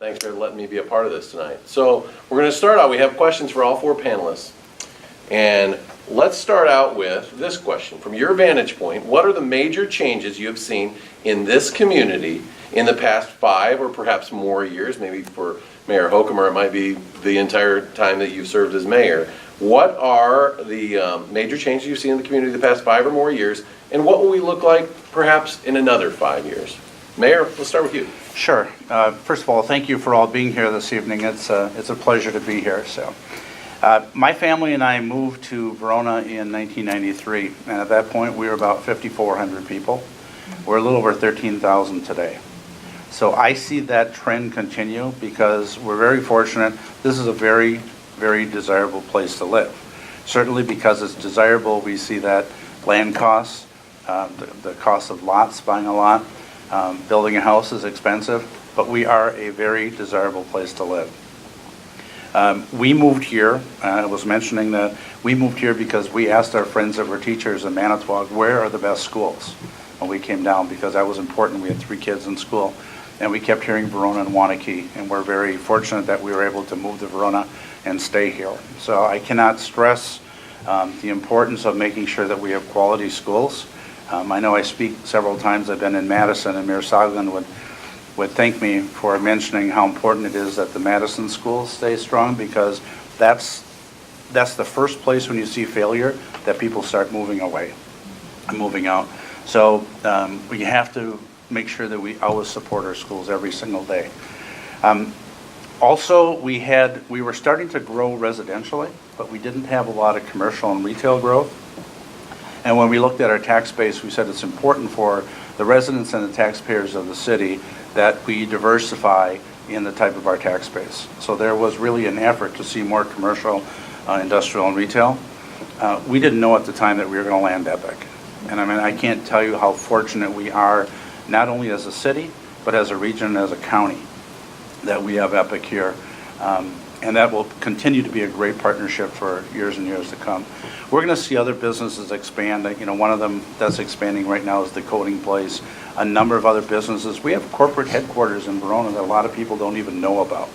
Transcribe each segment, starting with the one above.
Thanks for letting me be a part of this tonight. So we're going to start out, we have questions for all four panelists. And let's start out with this question. From your vantage point, what are the major changes you have seen in this community in the past 5 or perhaps more years? Maybe for Mayor Hokumer, it might be the entire time that you've served as mayor. What are the major changes you've seen in the community the past 5 or more years, and what will we look like perhaps in another 5 years? Mayor, let's start with you. Sure. First of all, thank you for all being here this evening. It's a pleasure to be here. So, my family and I moved to Verona in 1993, and at that point we were about 5,400 people. We're a little over 13,000 today. So I see that trend continue because we're very fortunate. This is a very, very desirable place to live. Certainly because it's desirable, we see that land costs, the cost of lots, buying a lot, building a house is expensive, but we are a very desirable place to live. We moved here, I was mentioning that we moved here because we asked our friends that were teachers in Manitowoc, where are the best schools? When we came down, because that was important. We had 3 kids in school, and we kept hearing Verona and Waunakee, and we're very fortunate that we were able to move to Verona and stay here. So I cannot stress the importance of making sure that we have quality schools. I know I speak several times. I've been in Madison, and Mayor Soglin would thank me for mentioning how important it is that the Madison schools stay strong, because that's the first place when you see failure that people start moving away and moving out. So we have to make sure that we always support our schools every single day. Also, we were starting to grow residentially, but we didn't have a lot of commercial and retail growth. And when we looked at our tax base, we said it's important for the residents and the taxpayers of the city that we diversify in the type of our tax base. So there was really an effort to see more commercial, industrial, and retail. We didn't know at the time that we were going to land Epic. And I mean, I can't tell you how fortunate we are, not only as a city, but as a region and as a county, that we have Epic here. And that will continue to be a great partnership for years and years to come. We're going to see other businesses expand. You know, one of them that's expanding right now is the coating place. A number of other businesses. We have corporate headquarters in Verona that a lot of people don't even know about.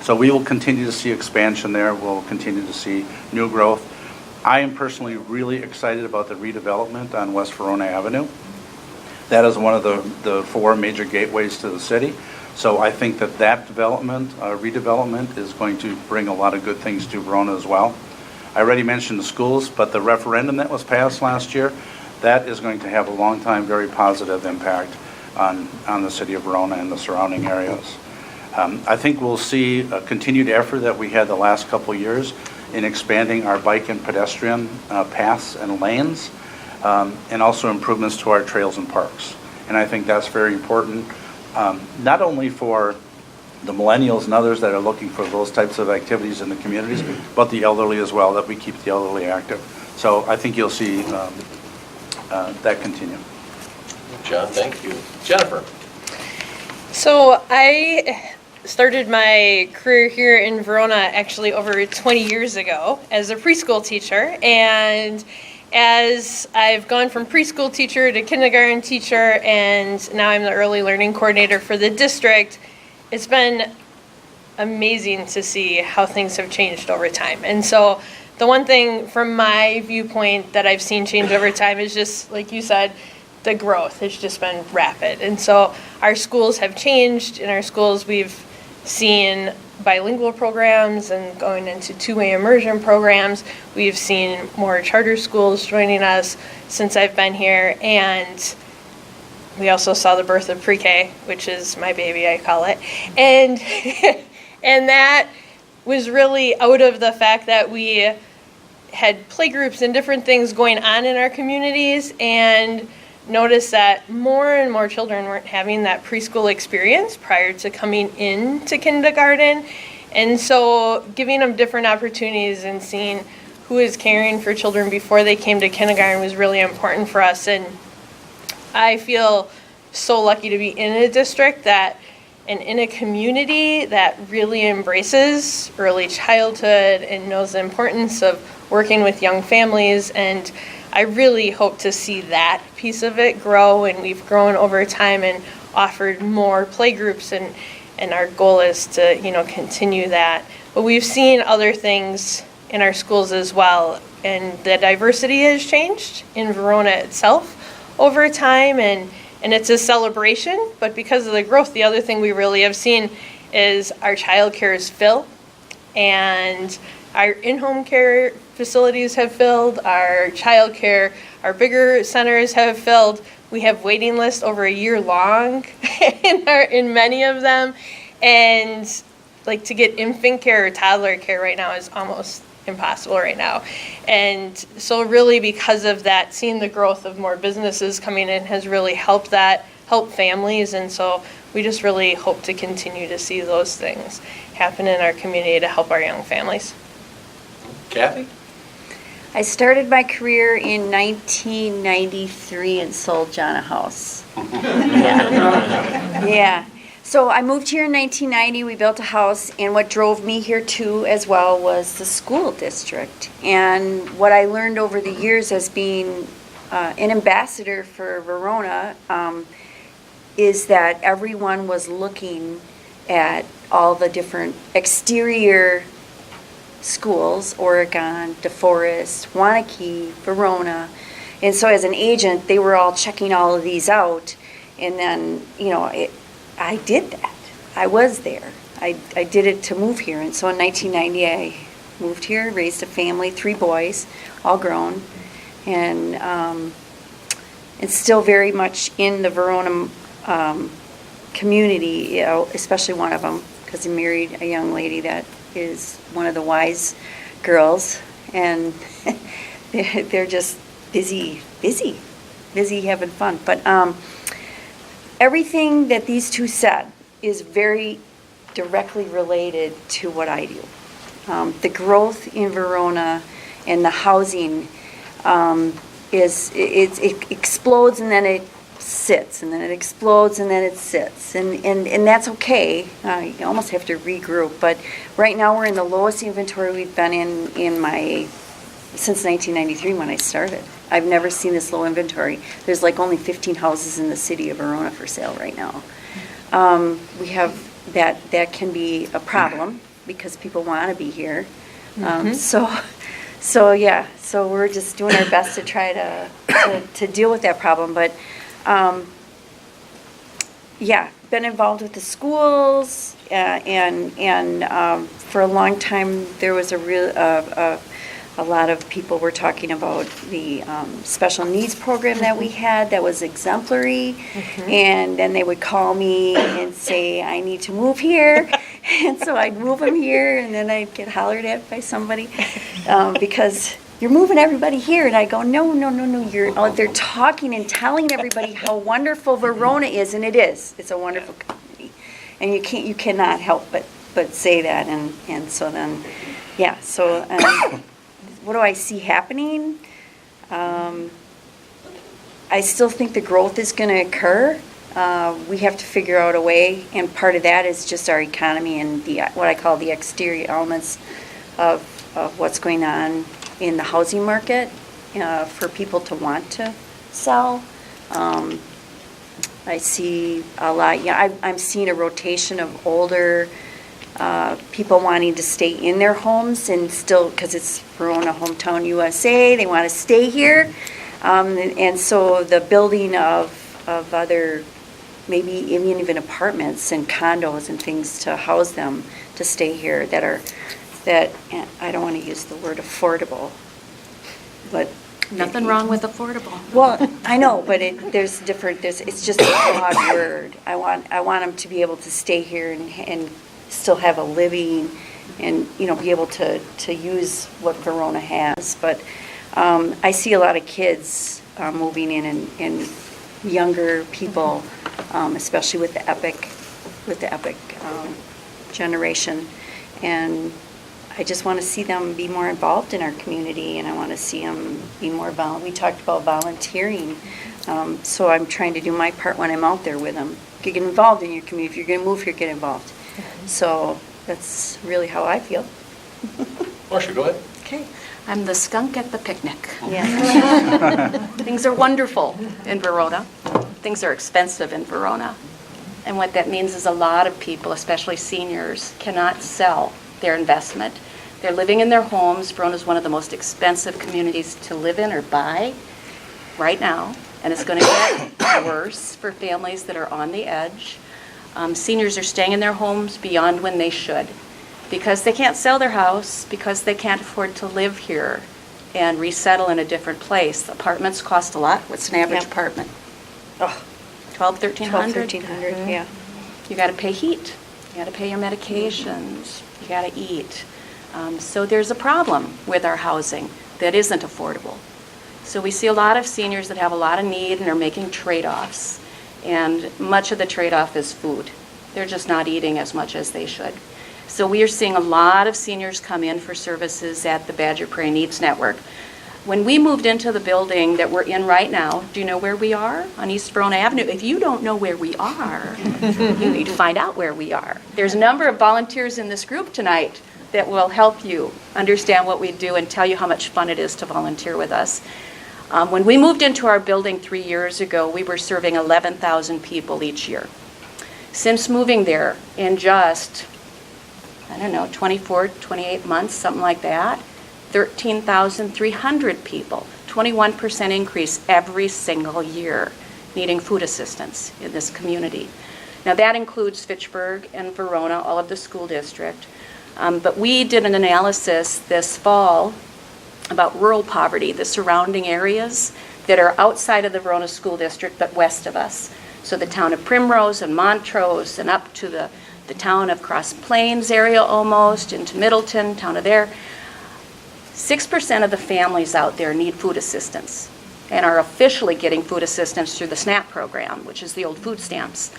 So we will continue to see expansion there. We'll continue to see new growth. I am personally really excited about the redevelopment on West Verona Avenue. That is one of the 4 major gateways to the city. So I think that development, redevelopment, is going to bring a lot of good things to Verona as well. I already mentioned the schools, but the referendum that was passed last year, that is going to have a long time, very positive impact on the city of Verona and the surrounding areas. I think we'll see a continued effort that we had the last couple of years in expanding our bike and pedestrian paths and lanes, and also improvements to our trails and parks. And I think that's very important. Not only for the millennials and others that are looking for those types of activities in the communities, but the elderly as well, that we keep the elderly active. So I think you'll see that continue. John, thank you. Jennifer. So I started my career here in Verona actually over 20 years ago as a preschool teacher, and as I've gone from preschool teacher to kindergarten teacher, and now I'm the early learning coordinator for the district, it's been amazing to see how things have changed over time. And so the one thing from my viewpoint that I've seen change over time is just, like you said, the growth has just been rapid. And so our schools have changed. In our schools, we've seen bilingual programs and going into two-way immersion programs. We've seen more charter schools joining us since I've been here, and we also saw the birth of pre-K, which is my baby, I call it. And and that was really out of the fact that we had playgroups and different things going on in our communities, and noticed that more and more children weren't having that preschool experience prior to coming into kindergarten. And so giving them different opportunities and seeing who is caring for children before they came to kindergarten was really important for us. And I feel so lucky to be in a district that and in a community that really embraces early childhood and knows the importance of working with young families. And I really hope to see that piece of it grow, and we've grown over time and offered more playgroups and and our goal is to, continue that. But we've seen other things in our schools as well, and the diversity has changed in Verona itself over time, and it's a celebration, but because of the growth, the other thing we really have seen is our childcare is fill, and our in-home care facilities have filled, our childcare, our bigger centers have filled. We have waiting lists over a year long in many of them, and like to get infant care or toddler care right now is almost impossible right now. And so really because of that, seeing the growth of more businesses coming in has really helped families, and so we just really hope to continue to see those things happen in our community to help our young families. Kathy? I started my career in 1993 and sold John a house. Yeah. So I moved here in 1990, we built a house, and what drove me here too as well was the school district. And what I learned over the years as being an ambassador for Verona is that everyone was looking at all the different exterior schools, Oregon, DeForest, Wanakee, Verona. And so as an agent, they were all checking all of these out. And then, I did that. I was there. I did it to move here. And so in 1990, I moved here, raised a family, 3 boys, all grown. And it's still very much in the Verona community, especially one of them, because he married a young lady that is one of the wise girls, and they're just busy having fun. But everything that these two said is very directly related to what I do. The growth in Verona and the housing it explodes and then it sits, and then it explodes and then it sits, and that's okay. You almost have to regroup, but right now we're in the lowest inventory we've been since 1993 when I started. I've never seen this low inventory. There's like only 15 houses in the city of Verona for sale right now. We have that can be a problem because people want to be here. So we're just doing our best to try to deal with that problem. But been involved with the schools, and for a long time there was a lot of people were talking about the special needs program that we had that was exemplary, and then they would call me and say, I need to move here, and so I'd move them here, and then I'd get hollered at by somebody because you're moving everybody here, and I go, no, you're out there talking and telling everybody how wonderful Verona is, and it is. It's a wonderful community, and you cannot help but say that, and so then, so. What do I see happening? I still think the growth is going to occur. We have to figure out a way, and part of that is just our economy and what I call the exterior elements of what's going on in the housing market for people to want to sell. I see a lot. I'm seeing a rotation of older people wanting to stay in their homes and still, because it's Verona, hometown USA, they want to stay here. And so the building of other, maybe even apartments and condos and things to house them to stay here that I don't want to use the word affordable, but Nothing wrong with affordable. well, I know, but it's just a broad word. I want them to be able to stay here and still have a living and, be able to use what Verona has. But I see a lot of kids moving in and younger people, especially with the Epic generation. And I just want to see them be more involved in our community, and I want to see them be more we talked about volunteering. So I'm trying to do my part when I'm out there with them. Get involved in your community. If you're going to move here, get involved. So that's really how I feel. Marcia, go ahead. Okay. I'm the skunk at the picnic. Yeah. Things are wonderful in Verona. Things are expensive in Verona. And what that means is a lot of people, especially seniors, cannot sell their investment. They're living in their homes. Verona is one of the most expensive communities to live in or buy right now, and it's going to get worse for families that are on the edge. Seniors are staying in their homes beyond when they should because they can't sell their house, because they can't afford to live here and resettle in a different place. Apartments cost a lot. What's an average Yep. apartment? Oh, 12, 1300? 1,300, yeah. You got to pay heat. You got to pay your medications. You got to eat. So there's a problem with our housing that isn't affordable. So we see a lot of seniors that have a lot of need and are making trade-offs. And much of the trade-off is food. They're just not eating as much as they should. So we are seeing a lot of seniors come in for services at the Badger Prairie Needs Network. When we moved into the building that we're in right now, do you know where we are? On East Verona Avenue. If you don't know where we are, you need to find out where we are. There's a number of volunteers in this group tonight that will help you understand what we do and tell you how much fun it is to volunteer with us. When we moved into our building 3 years ago, we were serving 11,000 people each year. Since moving there in just, 24, 28 months, something like that, 13,300 people, 21% increase every single year needing food assistance in this community. Now that includes Fitchburg and Verona, all of the school district. But we did an analysis this fall about rural poverty, the surrounding areas that are outside of the Verona School District but west of us. So the town of Primrose and Montrose and up to the town of Cross Plains area almost, into Middleton, town of there. 6% of the families out there need food assistance and are officially getting food assistance through the SNAP program, which is the old food stamps.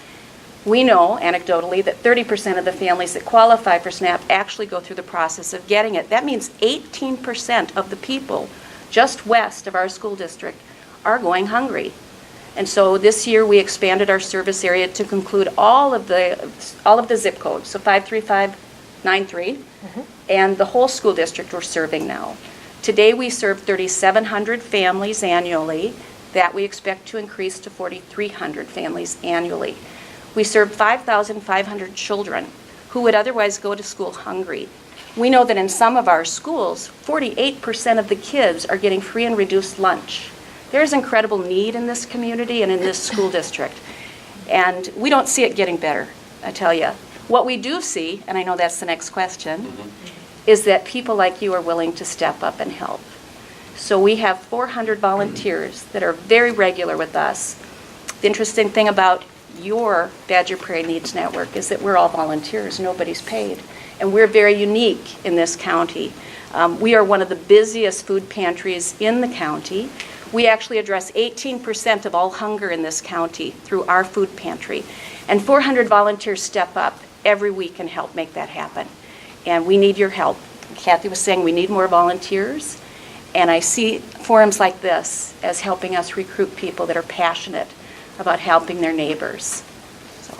We know, anecdotally, that 30% of the families that qualify for SNAP actually go through the process of getting it. That means 18% of the people just west of our school district are going hungry. And so this year we expanded our service area to include all of the zip codes, so 53593, and the whole school district we're serving now. Today we serve 3,700 families annually. That we expect to increase to 4,300 families annually. We serve 5,500 children who would otherwise go to school hungry. We know that in some of our schools, 48% of the kids are getting free and reduced lunch. There's incredible need in this community and in this school district. And we don't see it getting better, I tell you. What we do see, and I know that's the next question, is that people like you are willing to step up and help. So we have 400 volunteers that are very regular with us. The interesting thing about your Badger Prairie Needs Network is that we're all volunteers, nobody's paid. And we're very unique in this county. We are one of the busiest food pantries in the county. We actually address 18% of all hunger in this county through our food pantry. And 400 volunteers step up every week and help make that happen. And we need your help. Kathy was saying we need more volunteers. And I see forums like this as helping us recruit people that are passionate about helping their neighbors. So.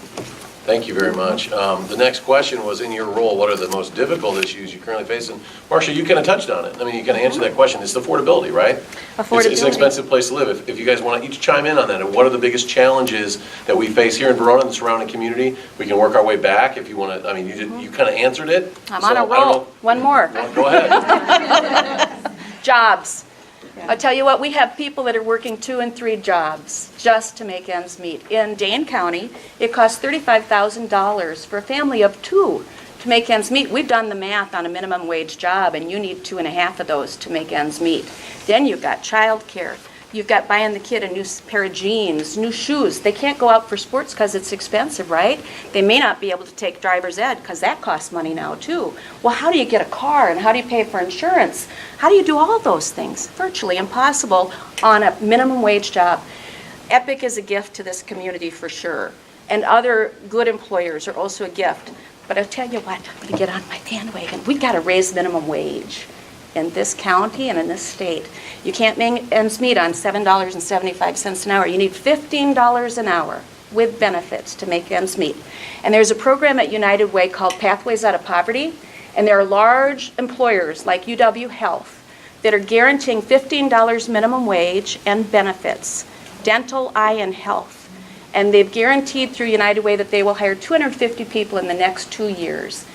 Thank you very much. The next question was, in your role, what are the most difficult issues you currently face? And Marcia, you kind of touched on it. I mean, you kind of answered that question. It's affordability, right? Affordability. It's an expensive place to live. If you guys want to each chime in on that, and what are the biggest challenges that we face here in Verona and the surrounding community? We can work our way back if you want to. I mean, you kind of answered it. I'm on a roll. One more. Go ahead. Jobs. I'll tell you what, we have people that are working 2 and 3 jobs just to make ends meet. In Dane County, it costs $35,000 for a family of 2 to make ends meet. We've done the math on a minimum wage job, and you need 2.5 of those to make ends meet. Then you've got childcare. You've got buying the kid a new pair of jeans, new shoes. They can't go out for sports because it's expensive, right? They may not be able to take driver's ed because that costs money now too. Well, how do you get a car and how do you pay for insurance? How do you do all those things? Virtually impossible on a minimum wage job. Epic is a gift to this community for sure. And other good employers are also a gift. But I'll tell you what, I'm going to get on my bandwagon. We've got to raise minimum wage in this county and in this state. You can't make ends meet on $7.75 an hour. You need $15 an hour with benefits to make ends meet. And there's a program at United Way called Pathways Out of Poverty, and there are large employers like UW Health that are guaranteeing $15 minimum wage and benefits, dental, eye, and health. And they've guaranteed through United Way that they will hire 250 people in the next 2 years.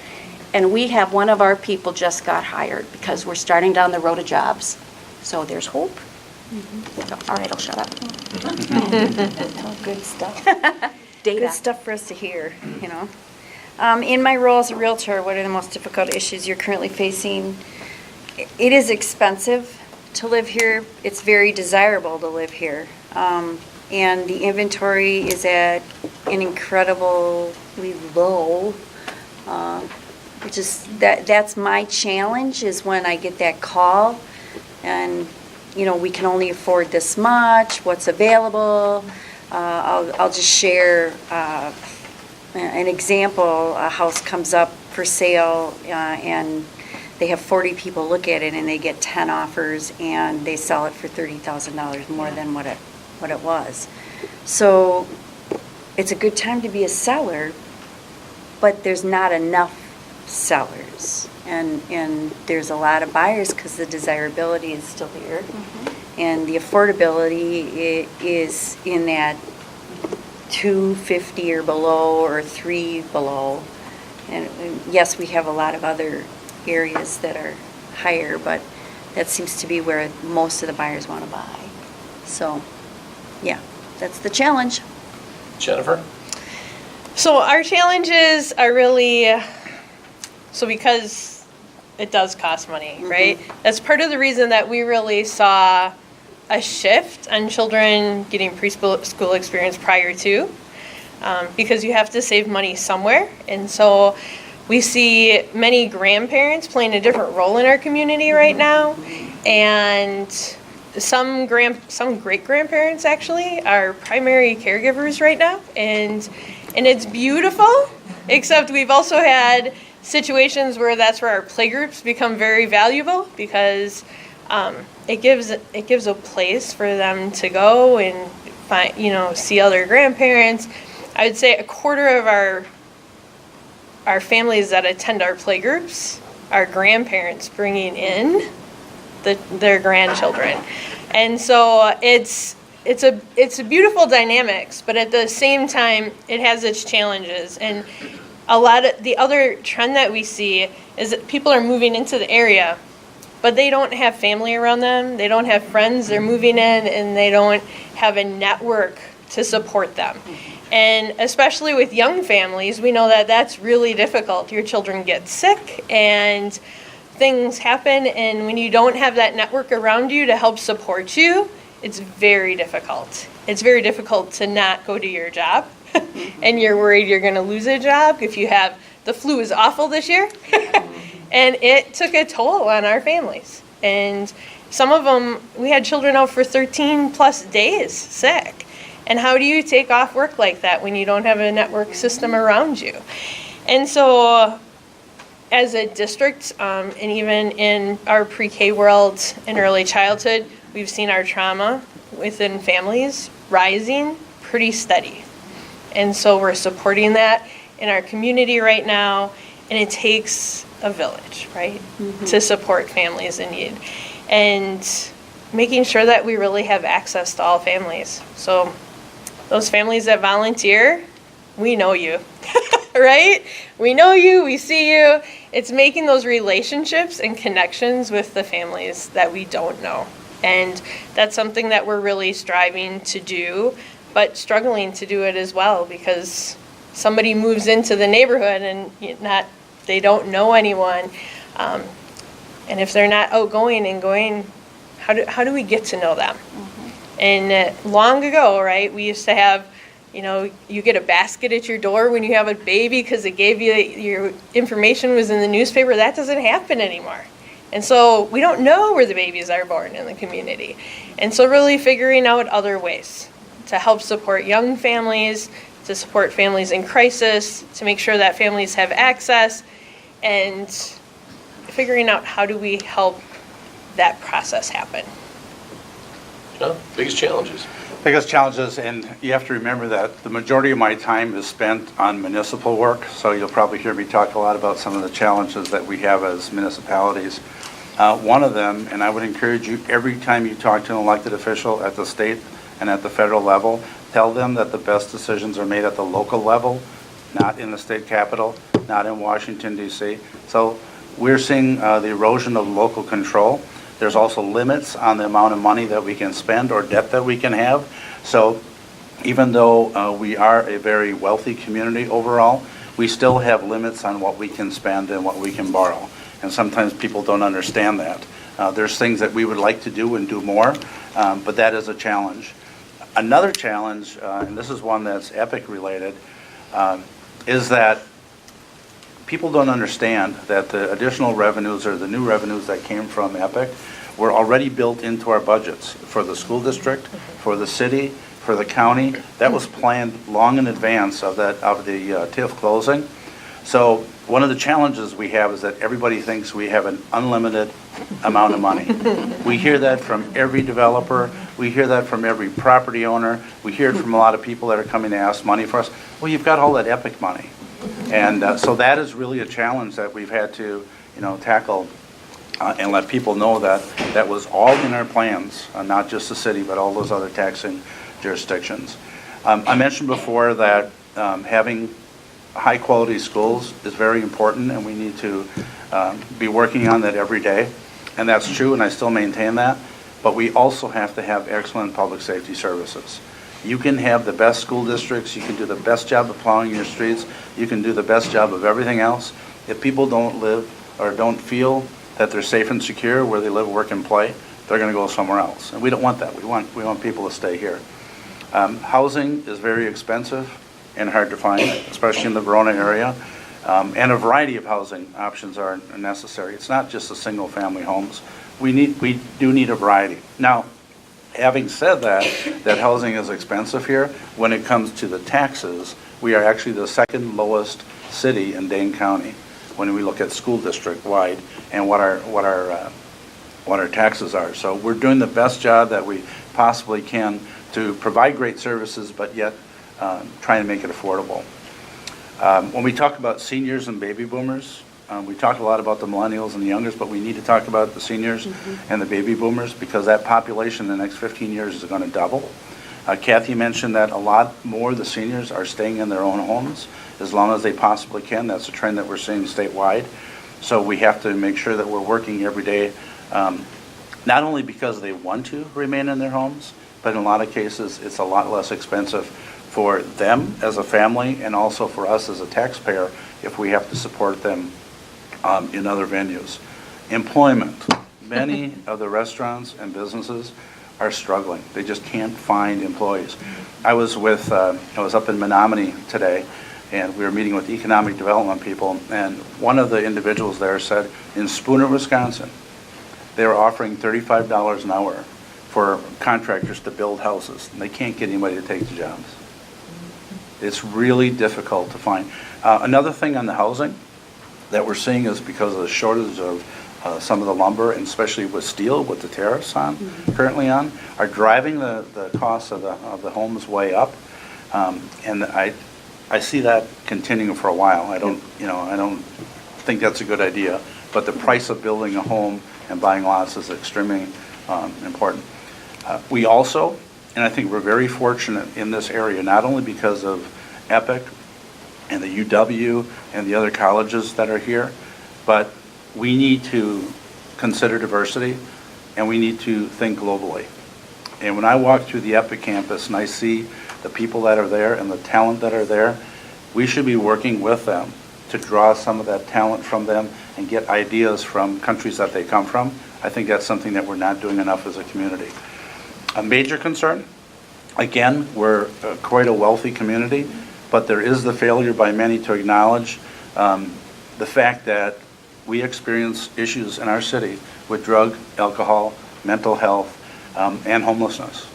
And we have one of our people just got hired because we're starting down the road of jobs. So there's hope. So, all right, I'll shut up. Oh, good stuff. Data. Good stuff for us to hear, you know. In my role as a Realtor, what are the most difficult issues you're currently facing? It is expensive to live here. It's very desirable to live here. And the inventory is at an incredibly low, which is, that's my challenge, is when I get that call and, you know, we can only afford this much, what's available. I'll just share an example. A house comes up for sale and they have 40 people look at it and they get 10 offers and they sell it for $30,000 more than what it was. So it's a good time to be a seller, but there's not enough sellers. And there's a lot of buyers because the desirability is still there. And the affordability is in that 250 or below or 3 below. And yes, we have a lot of other areas that are higher, but that seems to be where most of the buyers want to buy. So, yeah, that's the challenge. Jennifer? So our challenges are really, so because it does cost money, right? That's part of the reason that we really saw a shift on children getting preschool experience prior to, because you have to save money somewhere. And so we see many grandparents playing a different role in our community right now. And some great-grandparents actually are primary caregivers right now. And it's beautiful, except we've also had situations where that's where our playgroups become very valuable, because it gives a place for them to go and find, see other grandparents. I would say a quarter of our families that attend our playgroups are grandparents bringing in their grandchildren, and so it's a beautiful dynamics, but at the same time it has its challenges. And a lot of the other trend that we see is that people are moving into the area, but they don't have family around them, they don't have friends, they're moving in and they don't have a network to support them. And especially with young families, we know that that's really difficult. Your children get sick and things happen, and when you don't have that network around you to help support you, it's very difficult. It's very difficult to not go to your job and you're worried you're going to lose a job if you have, the flu is awful this year. And it took a toll on our families. And some of them, we had children out for 13 plus days sick. And how do you take off work like that when you don't have a network system around you? And so as a district, and even in our pre-K world and early childhood, we've seen our trauma within families rising pretty steady. And so we're supporting that in our community right now, and it takes a village, right, to support families in need. And making sure that we really have access to all families. So those families that volunteer, we know you, right? We know you, we see you. It's making those relationships and connections with the families that we don't know. And that's something that we're really striving to do, but struggling to do it as well, because somebody moves into the neighborhood and they don't know anyone. And if they're not outgoing and going, how do we get to know them? And long ago, right, we used to have, you get a basket at your door when you have a baby because it gave you, your information was in the newspaper. That doesn't happen anymore. And so we don't know where the babies are born in the community. And so really figuring out other ways to help support young families, to support families in crisis, to make sure that families have access, and figuring out how do we help that process happen. Biggest challenges. Biggest challenges, and you have to remember that the majority of my time is spent on municipal work, so you'll probably hear me talk a lot about some of the challenges that we have as municipalities. One of them, and I would encourage you, every time you talk to an elected official at the state and at the federal level, tell them that the best decisions are made at the local level, not in the state capitol, not in Washington DC. So we're seeing the erosion of local control. There's also limits on the amount of money that we can spend or debt that we can have. So even though we are a very wealthy community overall, we still have limits on what we can spend and what we can borrow. And sometimes people don't understand that. There's things that we would like to do and do more, but that is a challenge. Another challenge, and this is one that's EPIC related, is that people don't understand that the additional revenues or the new revenues that came from EPIC were already built into our budgets for the school district, for the city, for the county. That was planned long in advance of the TIF closing. So one of the challenges we have is that everybody thinks we have an unlimited amount of money. We hear that from every developer. We hear that from every property owner. We hear it from a lot of people that are coming to ask money for us. Well, you've got all that EPIC money. And so that is really a challenge that we've had to, tackle and let people know that that was all in our plans, not just the city, but all those other taxing jurisdictions. I mentioned before that having high-quality schools is very important, and we need to be working on that every day. And that's true, and I still maintain that. But we also have to have excellent public safety services. You can have the best school districts, you can do the best job of plowing your streets, you can do the best job of everything else. If people don't live or don't feel that they're safe and secure where they live, work, and play, they're going to go somewhere else. And we don't want that. We want people to stay here. Housing is very expensive and hard to find, especially in the Verona area. And a variety of housing options are necessary. It's not just the single-family homes. We do need a variety. Now, having said that housing is expensive here, when it comes to the taxes, we are actually the second lowest city in Dane County when we look at school district-wide and what our taxes are. So we're doing the best job that we possibly can to provide great services, but yet trying to make it affordable. When we talk about seniors and baby boomers, we talk a lot about the millennials and the youngers, but we need to talk about the seniors and the baby boomers because that population in the next 15 years is going to double. Kathy mentioned that a lot more of the seniors are staying in their own homes as long as they possibly can. That's a trend that we're seeing statewide. So we have to make sure that we're working every day, not only because they want to remain in their homes, but in a lot of cases it's a lot less expensive for them as a family and also for us as a taxpayer if we have to support them in other venues. Employment. Many of the restaurants and businesses are struggling. They just can't find employees. I was up in Menominee today, and we were meeting with economic development people, and one of the individuals there said in Spooner, Wisconsin, they were offering $35 an hour for contractors to build houses, and they can't get anybody to take the jobs. It's really difficult to find. Another thing on the housing that we're seeing is because of the shortage of some of the lumber, and especially with steel, with the tariffs currently on, are driving the cost of the homes way up. And I see that continuing for a while. I don't think that's a good idea. But the price of building a home and buying lots is extremely important. We also, and I think we're very fortunate in this area, not only because of EPIC and the UW and the other colleges that are here, but we need to consider diversity and we need to think globally. And when I walk through the EPIC campus and I see the people that are there and the talent that are there, we should be working with them to draw some of that talent from them and get ideas from countries that they come from. I think that's something that we're not doing enough as a community. A major concern, again, we're quite a wealthy community, but there is the failure by many to acknowledge the fact that we experience issues in our city with drug, alcohol, mental health, and homelessness.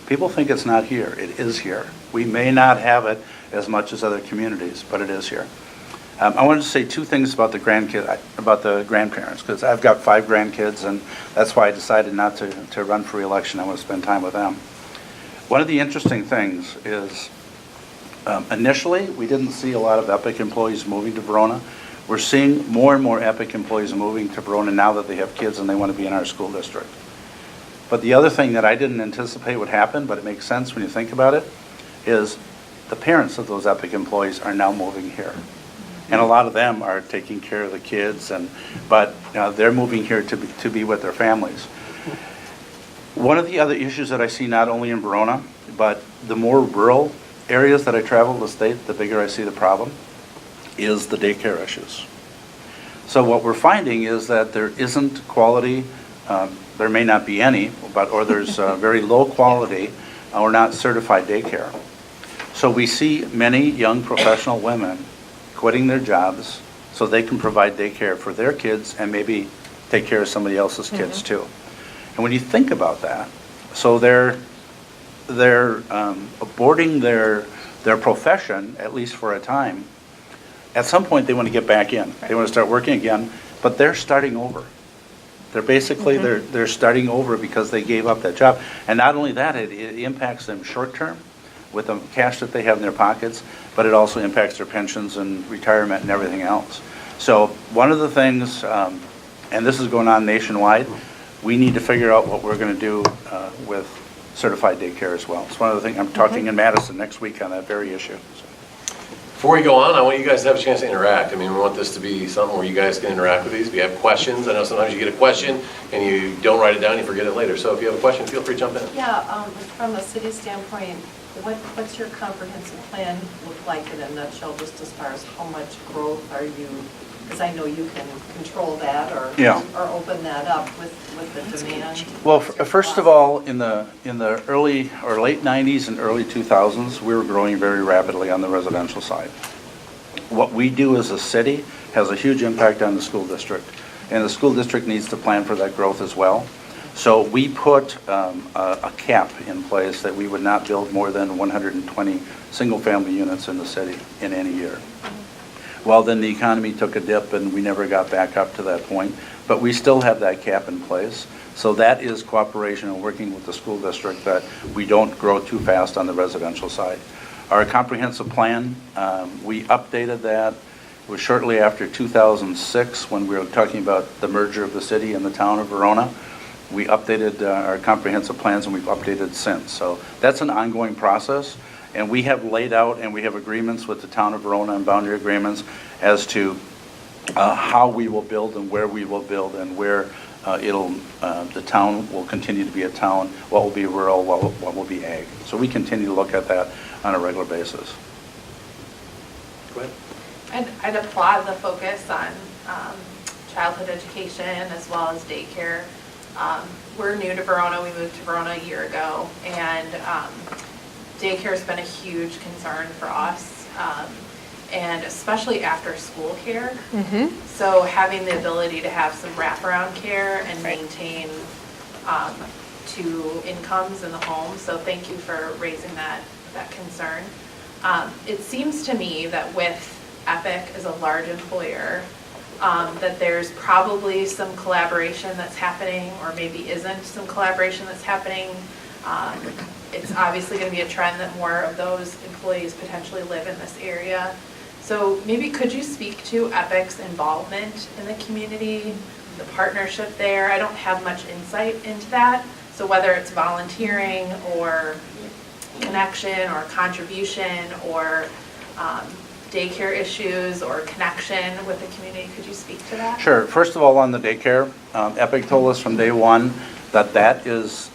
People think it's not here. It is here. We may not have it as much as other communities, but it is here. I wanted to say two things about the grandparents, because I've got 5 grandkids, and that's why I decided not to run for re-election. I want to spend time with them. One of the interesting things is initially we didn't see a lot of EPIC employees moving to Verona. We're seeing more and more EPIC employees moving to Verona now that they have kids and they want to be in our school district. But the other thing that I didn't anticipate would happen, but it makes sense when you think about it, is the parents of those Epic employees are now moving here. And a lot of them are taking care of the kids, but they're moving here to be with their families. One of the other issues that I see not only in Verona, but the more rural areas that I travel the state, the bigger I see the problem, is the daycare issues. So what we're finding is that there isn't quality, there may not be any, or there's very low quality or not certified daycare. So we see many young professional women quitting their jobs so they can provide daycare for their kids and maybe take care of somebody else's kids too. And when you think about that, so they're aborting their profession, at least for a time. At some point, they want to get back in. They want to start working again, but they're starting over. They're basically, they're starting over because they gave up that job. And not only that, it impacts them short-term with the cash that they have in their pockets, but it also impacts their pensions and retirement and everything else. So one of the things, and this is going on nationwide, we need to figure out what we're going to do with certified daycare as well. It's one of the things, I'm talking in Madison next week on that very issue. So. Before we go on, I want you guys to have a chance to interact. I mean, we want this to be something where you guys can interact with these. If you have questions, I know sometimes you get a question and you don't write it down, you forget it later. So if you have a question, feel free to jump in. Yeah, from a city standpoint, what's your comprehensive plan look like in a nutshell, just as far as how much growth are you, because I know you can control that or open that up with the demand. Well, first of all, in the early or late 90s and early 2000s, we were growing very rapidly on the residential side. What we do as a city has a huge impact on the school district, and the school district needs to plan for that growth as well. So we put a cap in place that we would not build more than 120 single-family units in the city in any year. Well, then the economy took a dip and we never got back up to that point, but we still have that cap in place. So that is cooperation and working with the school district that we don't grow too fast on the residential side. Our comprehensive plan, we updated that. It was shortly after 2006 when we were talking about the merger of the city and the town of Verona. We updated our comprehensive plans and we've updated since. So that's an ongoing process. And we have laid out and we have agreements with the town of Verona and boundary agreements as to how we will build and where we will build and where the town will continue to be a town, what will be rural, what will be ag. So we continue to look at that on a regular basis. Go ahead. I'd applaud the focus on childhood education as well as daycare. We're new to Verona. We moved to Verona a year ago, and daycare has been a huge concern for us, and especially after school care. So having the ability to have some wraparound care and maintain two incomes in the home. So thank you for raising that concern. It seems to me that with Epic as a large employer, that there's probably some collaboration that's happening, or maybe isn't some collaboration that's happening. It's obviously going to be a trend that more of those employees potentially live in this area. So maybe could you speak to Epic's involvement in the community, the partnership there? I don't have much insight into that. So whether it's volunteering or connection or contribution or daycare issues or connection with the community, could you speak to that? Sure. First of all, on the daycare, Epic told us from day one that that is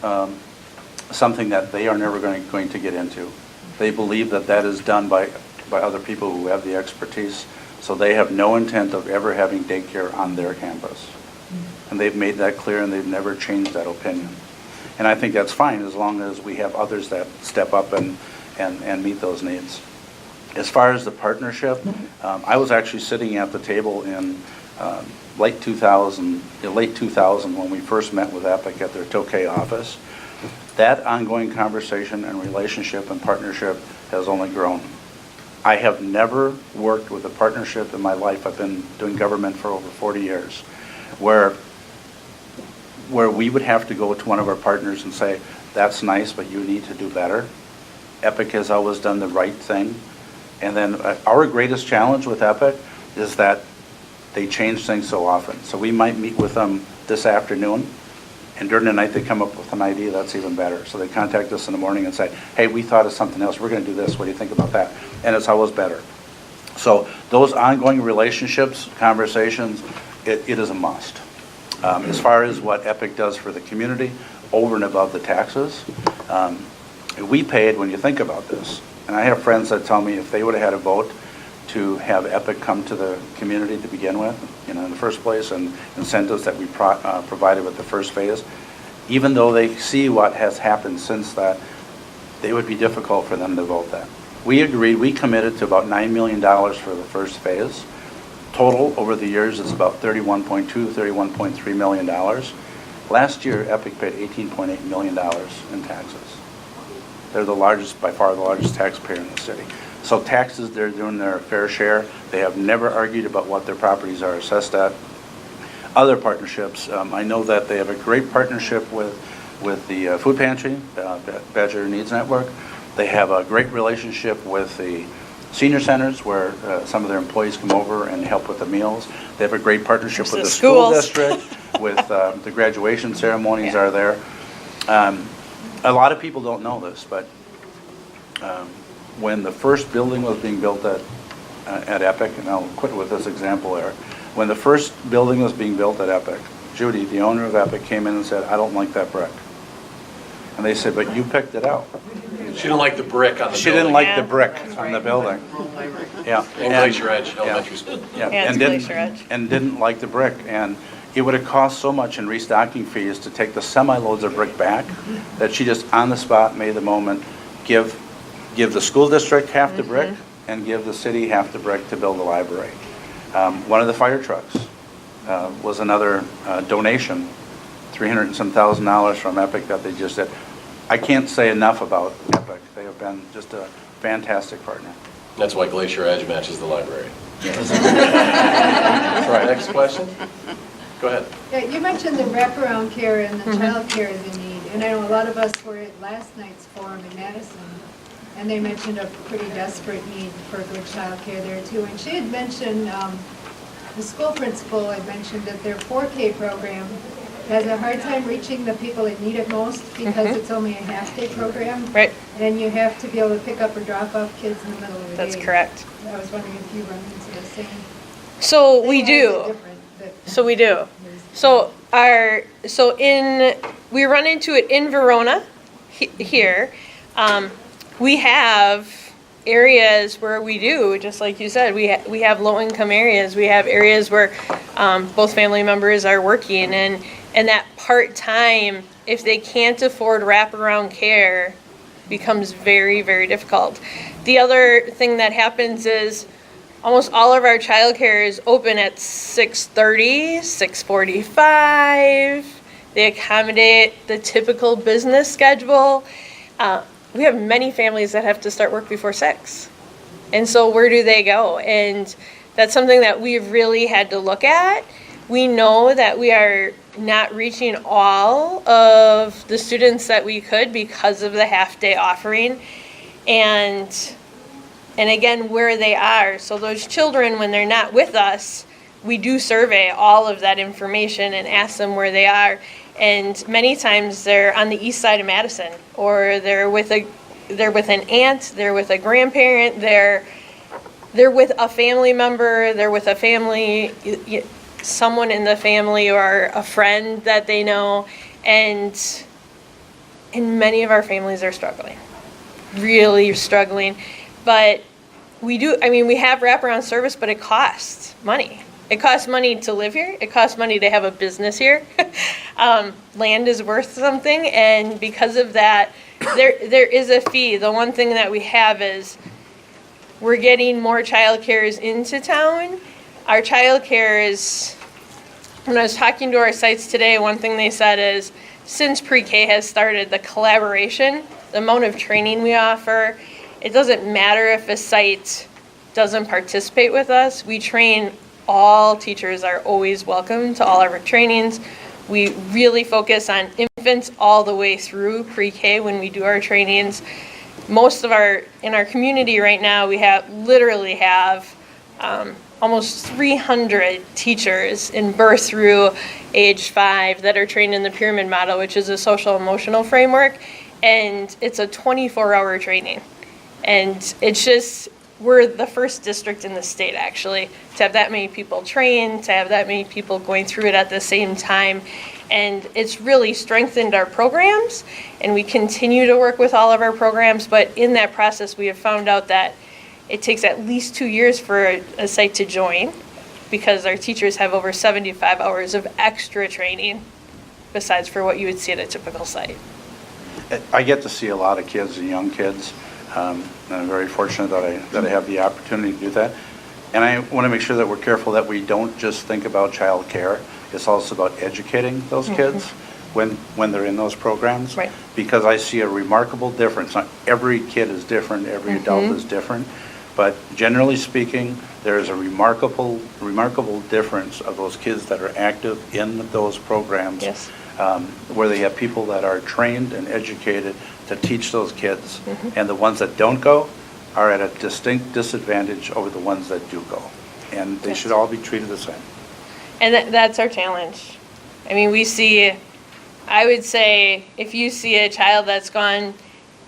something that they are never going to get into. They believe that that is done by other people who have the expertise, so they have no intent of ever having daycare on their campus. And they've made that clear, and they've never changed that opinion. And I think that's fine as long as we have others that step up and meet those needs. As far as the partnership, I was actually sitting at the table in late 2000 when we first met with Epic at their Tokay office. That ongoing conversation and relationship and partnership has only grown. I have never worked with a partnership in my life. I've been doing government for over 40 years, where we would have to go to one of our partners and say, that's nice, but you need to do better. Epic has always done the right thing. And then our greatest challenge with Epic is that they change things so often. So we might meet with them this afternoon, and during the night they come up with an idea, that's even better. So they contact us in the morning and say, hey, we thought of something else, we're going to do this, what do you think about that? And it's always better. So those ongoing relationships, conversations, it is a must. As far as what EPIC does for the community, over and above the taxes, we paid, when you think about this, and I have friends that tell me if they would have had a vote to have EPIC come to the community to begin with, in the first place, and incentives that we provided with the first phase, even though they see what has happened since that, they would be difficult for them to vote that. We agreed, we committed to about $9 million for the first phase. Total over the years is about $31.2, $31.3 million. Last year, EPIC paid $18.8 million in taxes. They're the largest, by far the largest taxpayer in the city. So taxes, they're doing their fair share. They have never argued about what their properties are assessed at. Other partnerships, I know that they have a great partnership with the food pantry, Badger Needs Network. They have a great relationship with the senior centers where some of their employees come over and help with the meals. They have a great partnership with the school district, with the graduation ceremonies are there. A lot of people don't know this, but when the first building was being built at EPIC, and I'll quit with this example, Eric, when the first building was being built at EPIC, Judy, the owner of EPIC, came in and said, I don't like that brick. And they said, but you picked it out. She didn't like the brick on the building. She didn't like the brick on the building. Yeah. In Glacier Edge Elementary School. Yeah, Yeah, it's Glacier Edge. and didn't like the brick. And it would have cost so much in restocking fees to take the semi-loads of brick back that she just on the spot made the moment give the school district half the brick and give the city half the brick to build the library. One of the fire trucks was another donation, $300 and some thousand from EPIC that they just did. I can't say enough about EPIC. They have been just a fantastic partner. That's why Glacier Edge matches the library. That's Right. Next question? Go ahead. Yeah, you mentioned the wraparound care and the child care is in need, and I know a lot of us were at last night's forum in Madison, and they mentioned a pretty desperate need for good child care there too. And she had mentioned, the school principal had mentioned that their 4K program has a hard time reaching the people that need it most because it's only a half-day program. Right. And you have to be able to pick up or drop off kids in the middle of the day. That's correct. I was wondering if you run into the same. So we thing, or is it do. different? So we do. We run into it in Verona here. We have areas where we do, just like you said, we have low-income areas. We have areas where both family members are working, and that part-time, if they can't afford wraparound care, becomes very, very difficult. The other thing that happens is almost all of our childcare is open at 6:30, 6:45. They accommodate the typical business schedule. We have many families that have to start work before 6. And so where do they go? And that's something that we've really had to look at. We know that we are not reaching all of the students that we could because of the half-day offering. And again, where they are. So those children, when they're not with us, we do survey all of that information and ask them where they are. And many times they're on the east side of Madison, or they're with an aunt, they're with a grandparent, they're with a family member, they're with a family, someone in the family or a friend that they know. And many of our families are struggling, really struggling. But we have wraparound service, but it costs money. It costs money to live here. It costs money to have a business here. Land is worth something, and because of that, there is a fee. The one thing that we have is we're getting more childcares into town. Our childcare is, when I was talking to our sites today, one thing they said is, since pre-K has started, the collaboration, the amount of training we offer, it doesn't matter if a site doesn't participate with us. We train all teachers are always welcome to all of our trainings. We really focus on infants all the way through pre-K when we do our trainings. In our community right now, we literally have almost 300 teachers in birth through age 5 that are trained in the pyramid model, which is a social emotional framework, and it's a 24-hour training. And it's just, we're the first district in the state, actually, to have that many people trained, to have that many people going through it at the same time. And it's really strengthened our programs, and we continue to work with all of our programs, but in that process, we have found out that it takes at least 2 years for a site to join, because our teachers have over 75 hours of extra training, besides for what you would see at a typical site. I get to see a lot of kids and young kids, and I'm very fortunate that I have the opportunity to do that. And I want to make sure that we're careful that we don't just think about child care. It's also about educating those kids when they're in those programs. Right. Because I see a remarkable difference. Not every kid is different, every adult is different, but generally speaking, there is a remarkable difference of those kids that are active in those programs. Yes. Where they have people that are trained and educated to teach those kids. And the ones that don't go are at a distinct disadvantage over the ones that do go. And they should all be treated the same. And that's our challenge. I mean, I would say, if you see a child that's gone,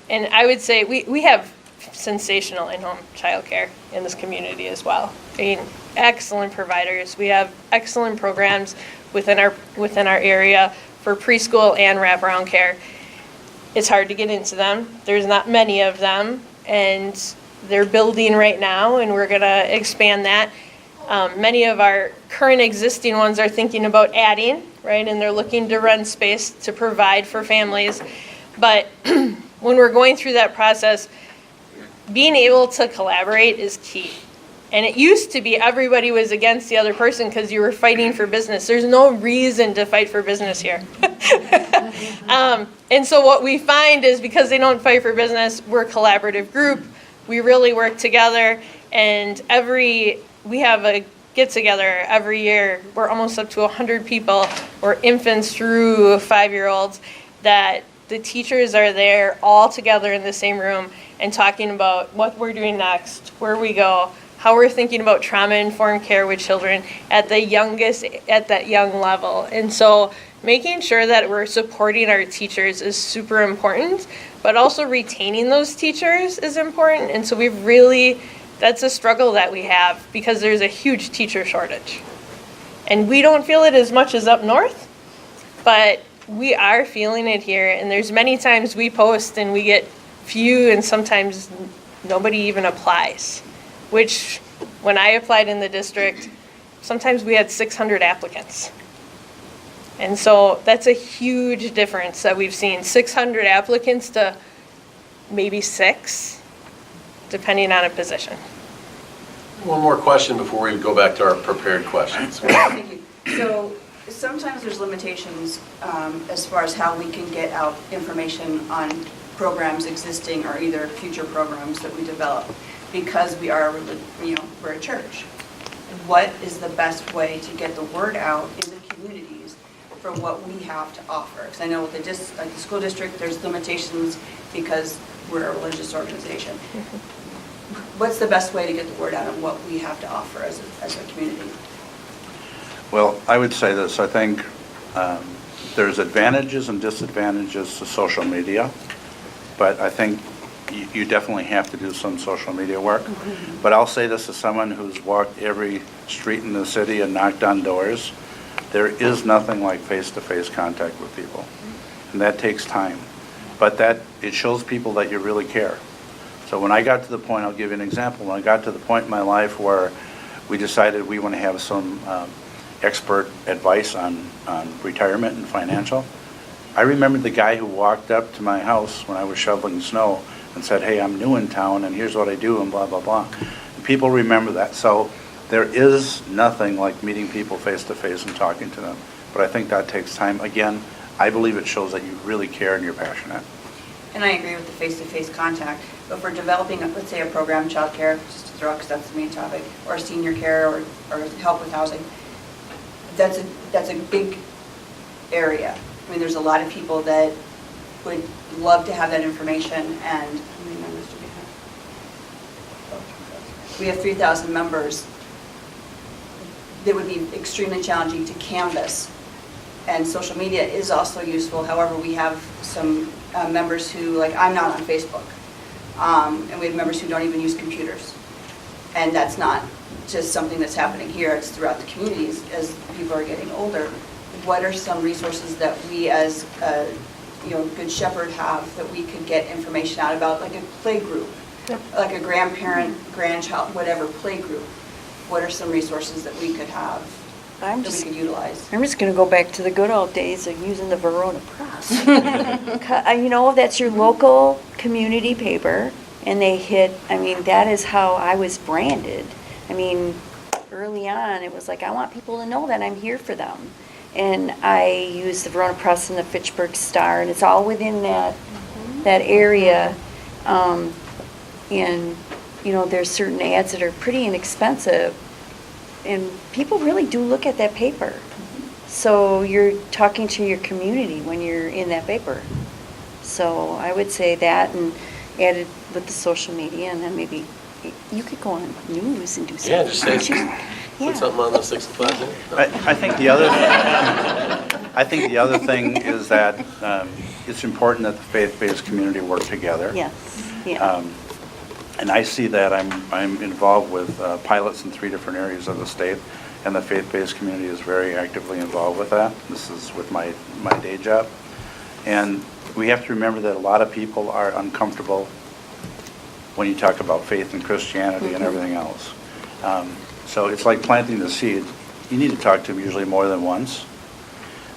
and I would say we have sensational in-home childcare in this community as well. I mean, excellent providers. We have excellent programs within our area for preschool and wraparound care. It's hard to get into them. There's not many of them, and they're building right now, and we're going to expand that. Many of our current existing ones are thinking about adding, right, and they're looking to run space to provide for families. But when we're going through that process, being able to collaborate is key. And it used to be everybody was against the other person because you were fighting for business. There's no reason to fight for business here. And so what we find is, because they don't fight for business, we're a collaborative group. We really work together, and we have a get-together every year. We're almost up to 100 people, or infants through 5-year-olds, that the teachers are there all together in the same room and talking about what we're doing next, where we go, how we're thinking about trauma-informed care with children at that young level. And so making sure that we're supporting our teachers is super important, but also retaining those teachers is important. And so that's a struggle that we have, because there's a huge teacher shortage. And we don't feel it as much as up north, but we are feeling it here. And there's many times we post and we get few, and sometimes nobody even applies. Which, when I applied in the district, sometimes we had 600 applicants. And so that's a huge difference that we've seen. 600 applicants to maybe 6, depending on a position. One more question before we go back to our prepared questions. Thank you. So sometimes there's limitations as far as how we can get out information on programs existing or either future programs that we develop, because we are, we're a church. What is the best way to get the word out in the communities for what we have to offer? Because I know with the school district, there's limitations because we're a religious organization. What's the best way to get the word out on what we have to offer as a community? Well, I would say this. I think there's advantages and disadvantages to social media, but I think you definitely have to do some social media work. But I'll say this as someone who's walked every street in the city and knocked on doors. There is nothing like face-to-face contact with people, and that takes time. But it shows people that you really care. So when I got to the point, I'll give you an example. When I got to the point in my life where we decided we want to have some expert advice on retirement and financial, I remember the guy who walked up to my house when I was shoveling snow and said, "Hey, I'm new in town, and here's what I do," and blah, blah, blah. And people remember that. So there is nothing like meeting people face-to-face and talking to them. But I think that takes time. Again, I believe it shows that you really care and you're passionate. And I agree with the face-to-face contact. But if we're developing, let's say, a program, child care, just to throw out because that's the main topic, or senior care, or help with housing, that's a big area. I mean, there's a lot of people that would love to have that information, and how many members do we have? We have 3,000 members. that would be extremely challenging to canvas. And social media is also useful. However, we have some members who, like, I'm not on Facebook. And we have members who don't even use computers. And that's not just something that's happening here, it's throughout the communities as people are getting older. What are some resources that we as Good Shepherd have that we could get information out about, like a play group, like a grandparent, grandchild, whatever play group? What are some resources that we could have that we could utilize? I'm just going to go back to the good old days of using the Verona Press. That's your local community paper, and that is how I was branded. Early on, it was like, I want people to know that I'm here for them. And I use the Verona Press and the Fitchburg Star, and it's all within that area. There's certain ads that are pretty inexpensive, and people really do look at that paper. So you're talking to your community when you're in that paper. So I would say that, and added with the social media, and then maybe you could go on news and do something. Yeah, just say, put something on the 6 o'clock news. I think the other thing is that it's important that the faith-based community work together. Yes, yeah. And I see that I'm involved with pilots in 3 different areas of the state, and the faith-based community is very actively involved with that. This is with my day job. And we have to remember that a lot of people are uncomfortable when you talk about faith and Christianity and everything else. So it's like planting the seed. You need to talk to them usually more than once.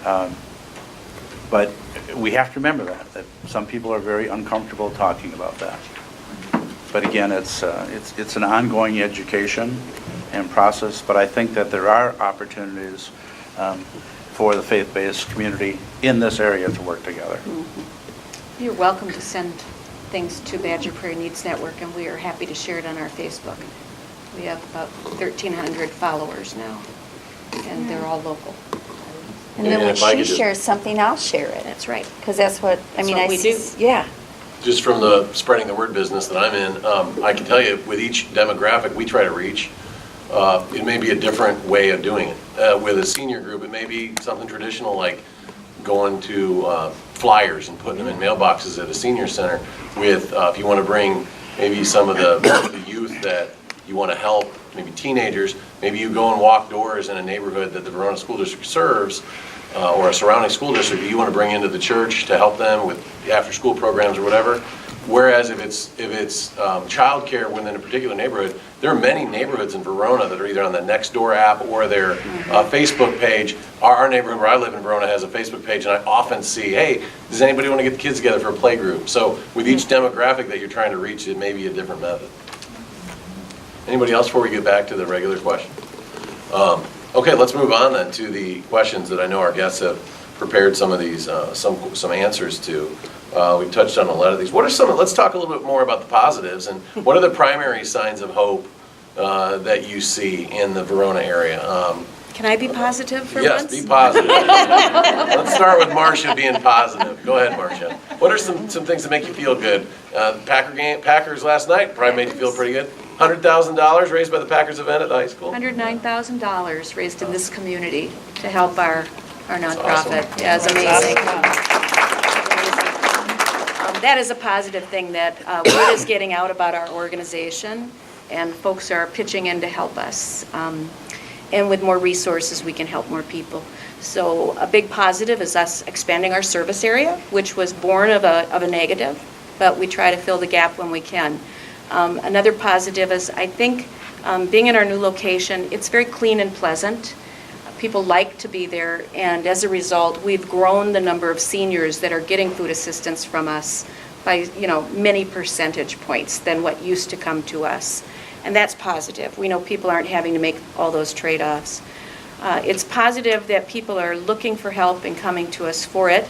But we have to remember that some people are very uncomfortable talking about that. But again, it's an ongoing education and process, but I think that there are opportunities for the faith-based community in this area to work together. You're welcome to send things to Badger Prairie Needs Network, and we are happy to share it on our Facebook. We have about 1,300 followers now, and they're all local. And then And when if I she could just- shares something, I'll share it. That's right. Because that's what, That's what we do. Yeah. Just from the spreading the word business that I'm in, I can tell you with each demographic we try to reach, it may be a different way of doing it. With a senior group, it may be something traditional like going to flyers and putting them in mailboxes at a senior center. With if you want to bring maybe some of the youth that you want to help, maybe teenagers, maybe you go and walk doors in a neighborhood that the Verona School District serves, or a surrounding school district that you want to bring into the church to help them with after-school programs or whatever. Whereas if it's childcare within a particular neighborhood, there are many neighborhoods in Verona that are either on the Nextdoor app or their Facebook page. Our neighborhood where I live in Verona has a Facebook page, and I often see, hey, does anybody want to get the kids together for a play group? So with each demographic that you're trying to reach, it may be a different method. Anybody else before we get back to the regular question? Okay, let's move on then to the questions that I know our guests have prepared some of these, some answers to. We've touched on a lot of these. What are some, let's talk a little bit more about the positives, and what are the primary signs of hope that you see in the Verona area? Can I be positive for Yes, once? be positive. Let's start with Marcia being positive. Go ahead, Marcia. What are some things that make you feel good? Packers last night probably made you feel pretty good. $100,000 raised by the Packers event at the high school? $109,000 raised in this community to help our nonprofit. awesome. Yeah, it's amazing. That is a positive thing, that word is getting out about our organization, and folks are pitching in to help us. And with more resources, we can help more people. So a big positive is us expanding our service area, which was born of a negative, but we try to fill the gap when we can. Another positive is, I think, being in our new location, it's very clean and pleasant. People like to be there, and as a result, we've grown the number of seniors that are getting food assistance from us by, many percentage points than what used to come to us. And that's positive. We know people aren't having to make all those trade-offs. It's positive that people are looking for help and coming to us for it.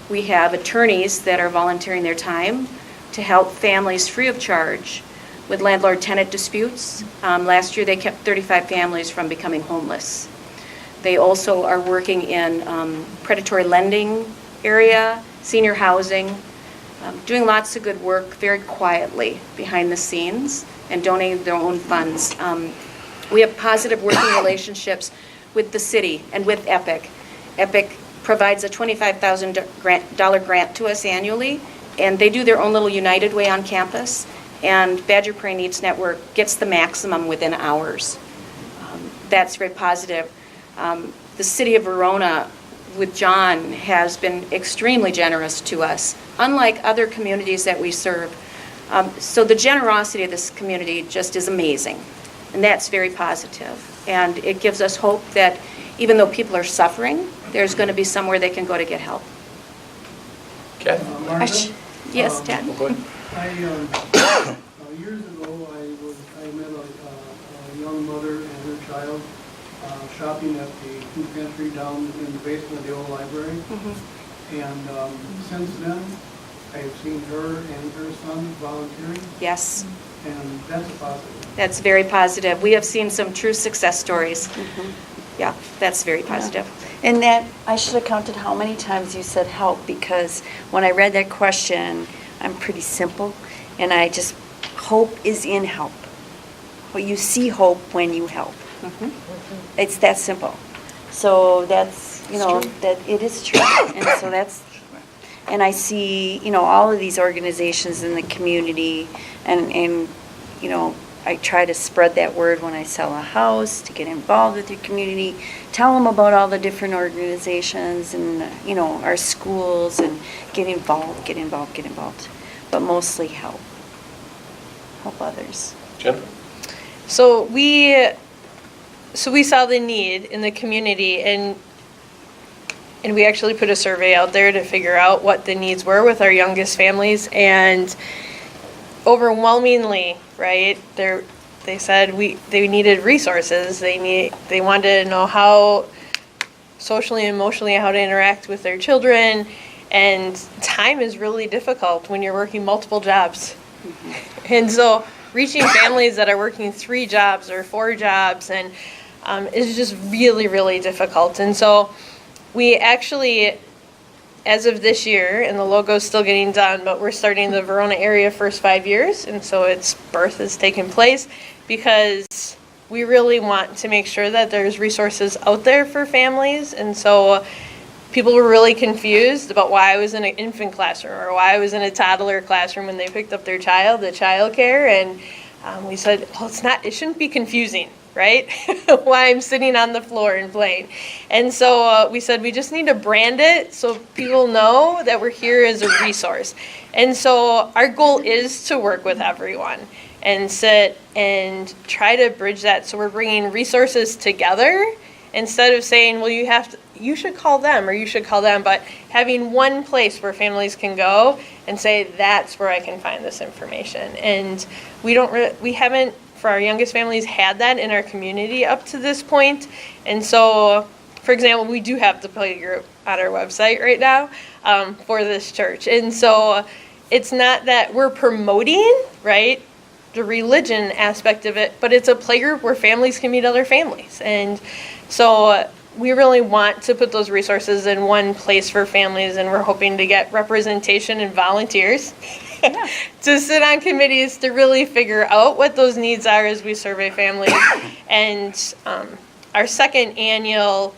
We have attorneys that are volunteering their time to help families free of charge with landlord-tenant disputes. Last year, they kept 35 families from becoming homeless. They also are working in predatory lending area, senior housing, doing lots of good work very quietly behind the scenes and donating their own funds. We have positive working relationships with the city and with EPIC. EPIC provides a $25,000 grant to us annually, and they do their own little United Way on campus, and Badger Prairie Needs Network gets the maximum within hours. That's very positive. The city of Verona, with John, has been extremely generous to us, unlike other communities that we serve. So the generosity of this community just is amazing, and that's very positive. And it gives us hope that even though people are suffering, there's going to be somewhere they can go to get help. Okay. Martha? Yes, Ted? Years ago, I met a young mother and her child shopping at the food pantry down in the basement of the old library. And since then, I've seen her and her son volunteering, Yes, and that's a positive. that's very positive. We have seen some true success stories. Yeah, that's very positive. And that, I should have counted how many times you said help, because when I read that question, I'm pretty simple, and I just, hope is in help. But you see hope when you help. It's that simple. So that's, that it is true. And so that's, and I see, all of these organizations in the community, and I try to spread that word when I sell a house, to get involved with your community, tell them about all the different organizations and, our schools, and get involved. But mostly help others. Jennifer? So we saw the need in the community, and we actually put a survey out there to figure out what the needs were with our youngest families, and overwhelmingly, right, they said they needed resources. They wanted to know how socially and emotionally how to interact with their children, and time is really difficult when you're working multiple jobs. And so reaching families that are working 3 jobs or 4 jobs and is just really, really difficult. And so we actually, as of this year, and the logo's still getting done, but we're starting the Verona area first 5 years, and so its birth has taken place because we really want to make sure that there's resources out there for families. And so people were really confused about why I was in an infant classroom or why I was in a toddler classroom when they picked up their child at childcare, and we said, well, it shouldn't be confusing, right? Why I'm sitting on the floor and playing. And so we said we just need to brand it so people know that we're here as a resource. And so our goal is to work with everyone and sit and try to bridge that. So we're bringing resources together instead of saying, well, you should call them or you should call them, but having one place where families can go and say, that's where I can find this information. And we haven't, for our youngest families, had that in our community up to this point. And so, for example, we do have the play group on our website right now for this church. And so it's not that we're promoting, right, the religion aspect of it, but it's a play group where families can meet other families. And so we really want to put those resources in one place for families, and we're hoping to get representation and volunteers to sit on committees to really figure out what those needs are as we survey families. And our second annual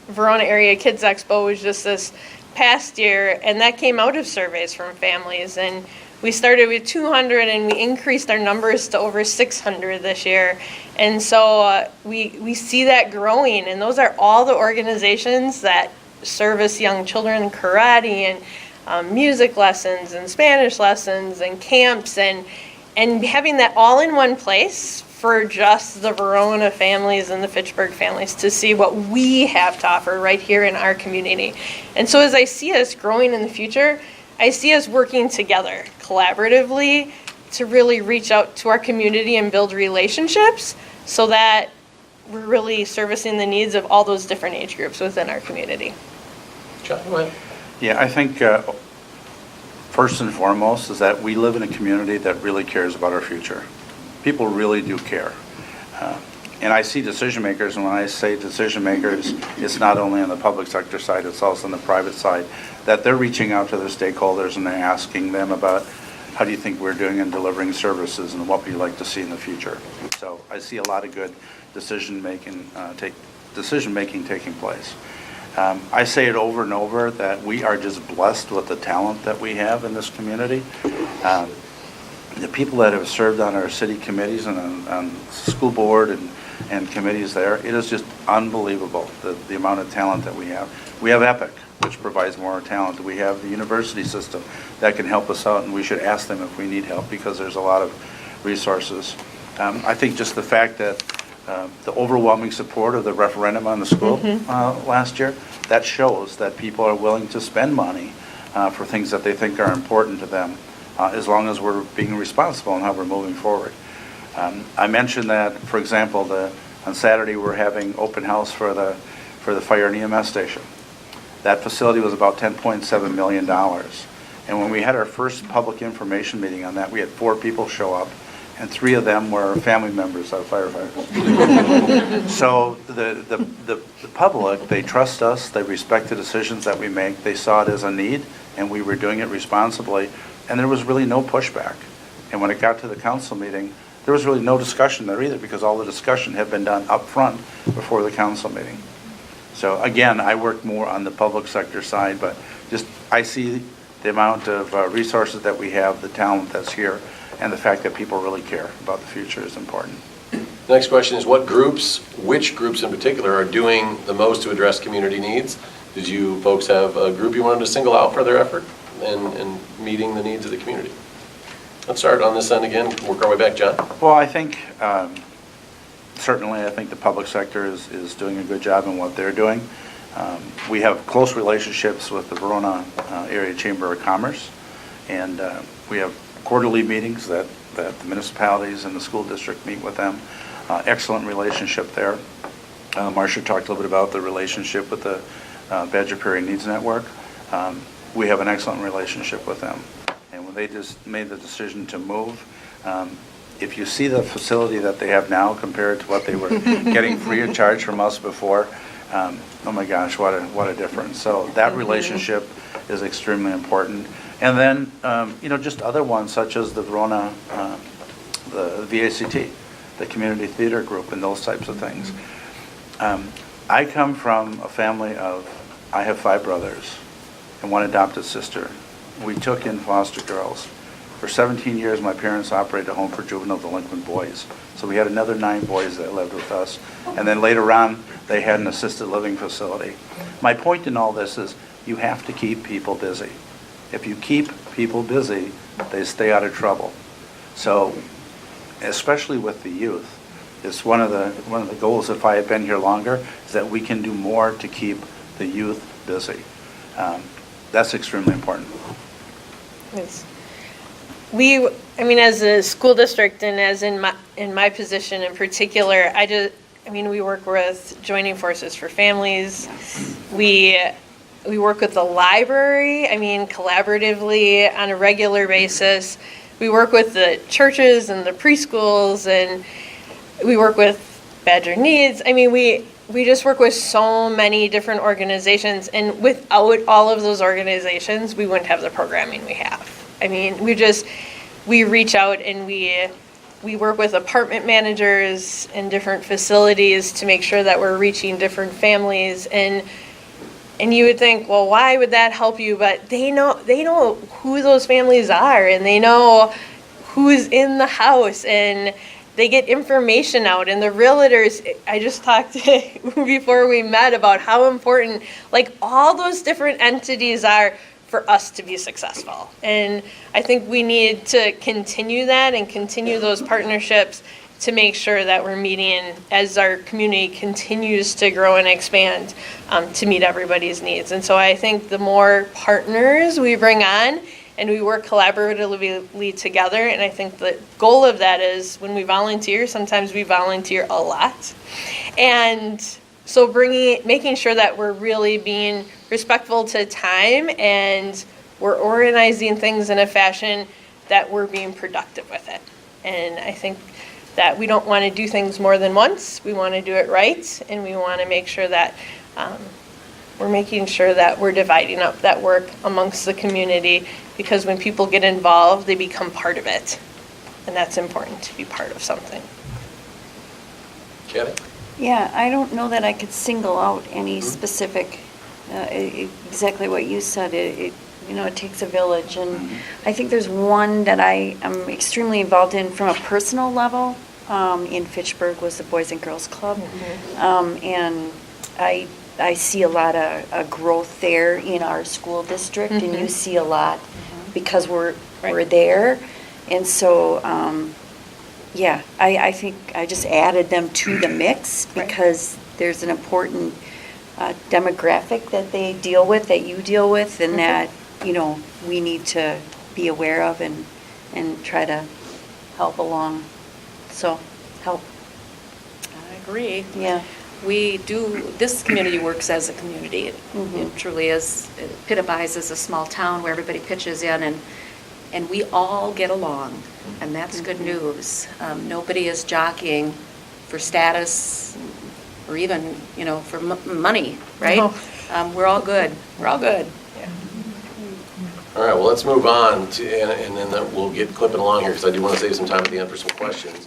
Verona Area Kids Expo was just this past year, and that came out of surveys from families. And we started with 200, and we increased our numbers to over 600 this year. And so we see that growing, and those are all the organizations that service young children, karate and music lessons and Spanish lessons and camps, and having that all in one place for just the Verona families and the Fitchburg families to see what we have to offer right here in our community. And so as I see us growing in the future, I see us working together collaboratively to really reach out to our community and build relationships so that we're really servicing the needs of all those different age groups within our community. John, go ahead. Yeah, I think first and foremost is that we live in a community that really cares about our future. People really do care. And I see decision makers, and when I say decision makers, it's not only on the public sector side, it's also on the private side, that they're reaching out to their stakeholders and they're asking them about how do you think we're doing in delivering services, and what would you like to see in the future? So I see a lot of good decision-making taking place. I say it over and over that we are just blessed with the talent that we have in this community. The people that have served on our city committees and on school board and committees there, it is just unbelievable, the amount of talent that we have. We have EPIC, which provides more talent. We have the university system that can help us out, and we should ask them if we need help, because there's a lot of resources. I think just the fact that the overwhelming support of the referendum on the school last year, that shows that people are willing to spend money for things that they think are important to them, as long as we're being responsible in how we're moving forward. I mentioned that, for example, on Saturday we're having open house for the fire and EMS station. That facility was about $10.7 million. And when we had our first public information meeting on that, we had 4 people show up, and 3 of them were family members of firefighters. So the public, they trust us, they respect the decisions that we make, they saw it as a need, and we were doing it responsibly, and there was really no pushback. And when it got to the council meeting, there was really no discussion there either, because all the discussion had been done up front before the council meeting. So again, I work more on the public sector side, but just I see the amount of resources that we have, the talent that's here, and the fact that people really care about the future is important. Next question is, which groups in particular are doing the most to address community needs? Did you folks have a group you wanted to single out for their effort in meeting the needs of the community? Let's start on this end again, work our way back, John. Well, I think certainly I think the public sector is doing a good job in what they're doing. We have close relationships with the Verona Area Chamber of Commerce, and we have quarterly meetings that the municipalities and the school district meet with them. Excellent relationship there. Marcia talked a little bit about the relationship with the Badger Prairie Needs Network. We have an excellent relationship with them. And when they just made the decision to move, if you see the facility that they have now compared to what they were getting free of charge from us before, oh my gosh, what a difference. So that relationship is extremely important. And then, just other ones such as the Verona, the VACT, the Community Theater Group, and those types of things. I come from a family I have 5 brothers and 1 adopted sister. We took in foster girls. For 17 years, my parents operated a home for juvenile delinquent boys. So we had another 9 boys that lived with us. And then later on, they had an assisted living facility. My point in all this is you have to keep people busy. If you keep people busy, they stay out of trouble. So, especially with the youth, it's one of the goals, if I had been here longer, is that we can do more to keep the youth busy. That's extremely important. Yes. As a school district and as in my position in particular, we work with Joining Forces for Families. We work with the library, collaboratively on a regular basis. We work with the churches and the preschools, and we work with Badger Needs. We just work with so many different organizations, and without all of those organizations, we wouldn't have the programming we have. We reach out and we work with apartment managers and different facilities to make sure that we're reaching different families, and you would think, well, why would that help you? But they know who those families are, and they know who's in the house, and they get information out. And the realtors, I just talked before we met about how important all those different entities are for us to be successful. And I think we need to continue that and continue those partnerships to make sure that we're meeting, as our community continues to grow and expand, to meet everybody's needs. And so I think the more partners we bring on and we work collaboratively together, and I think the goal of that is when we volunteer, sometimes we volunteer a lot. And so making sure that we're really being respectful to time and we're organizing things in a fashion that we're being productive with it. And I think that we don't want to do things more than once. We want to do it right, and we want to make sure that We're making sure that we're dividing up that work amongst the community, because when people get involved, they become part of it. And that's important, to be part of something. Kathy? Yeah, I don't know that I could single out any specific, exactly what you said. It takes a village. And I think there's one that I am extremely involved in from a personal level in Fitchburg was the Boys and Girls Club. And I see a lot of growth there in our school district, and you see a lot because we're there. And so, I think I just added them to the mix because there's an important demographic that they deal with, that you deal with, and that, we need to be aware of and try to help along. So, help. I agree. Yeah. This community works as a community. It truly is, it epitomizes a small town where everybody pitches in and we all get along, and that's good news. Nobody is jockeying for status or even, for money, right? No. We're all good. We're all good. All right, well, let's move on to, and then we'll get clipping along here, because I do want to save some time at the end for some questions.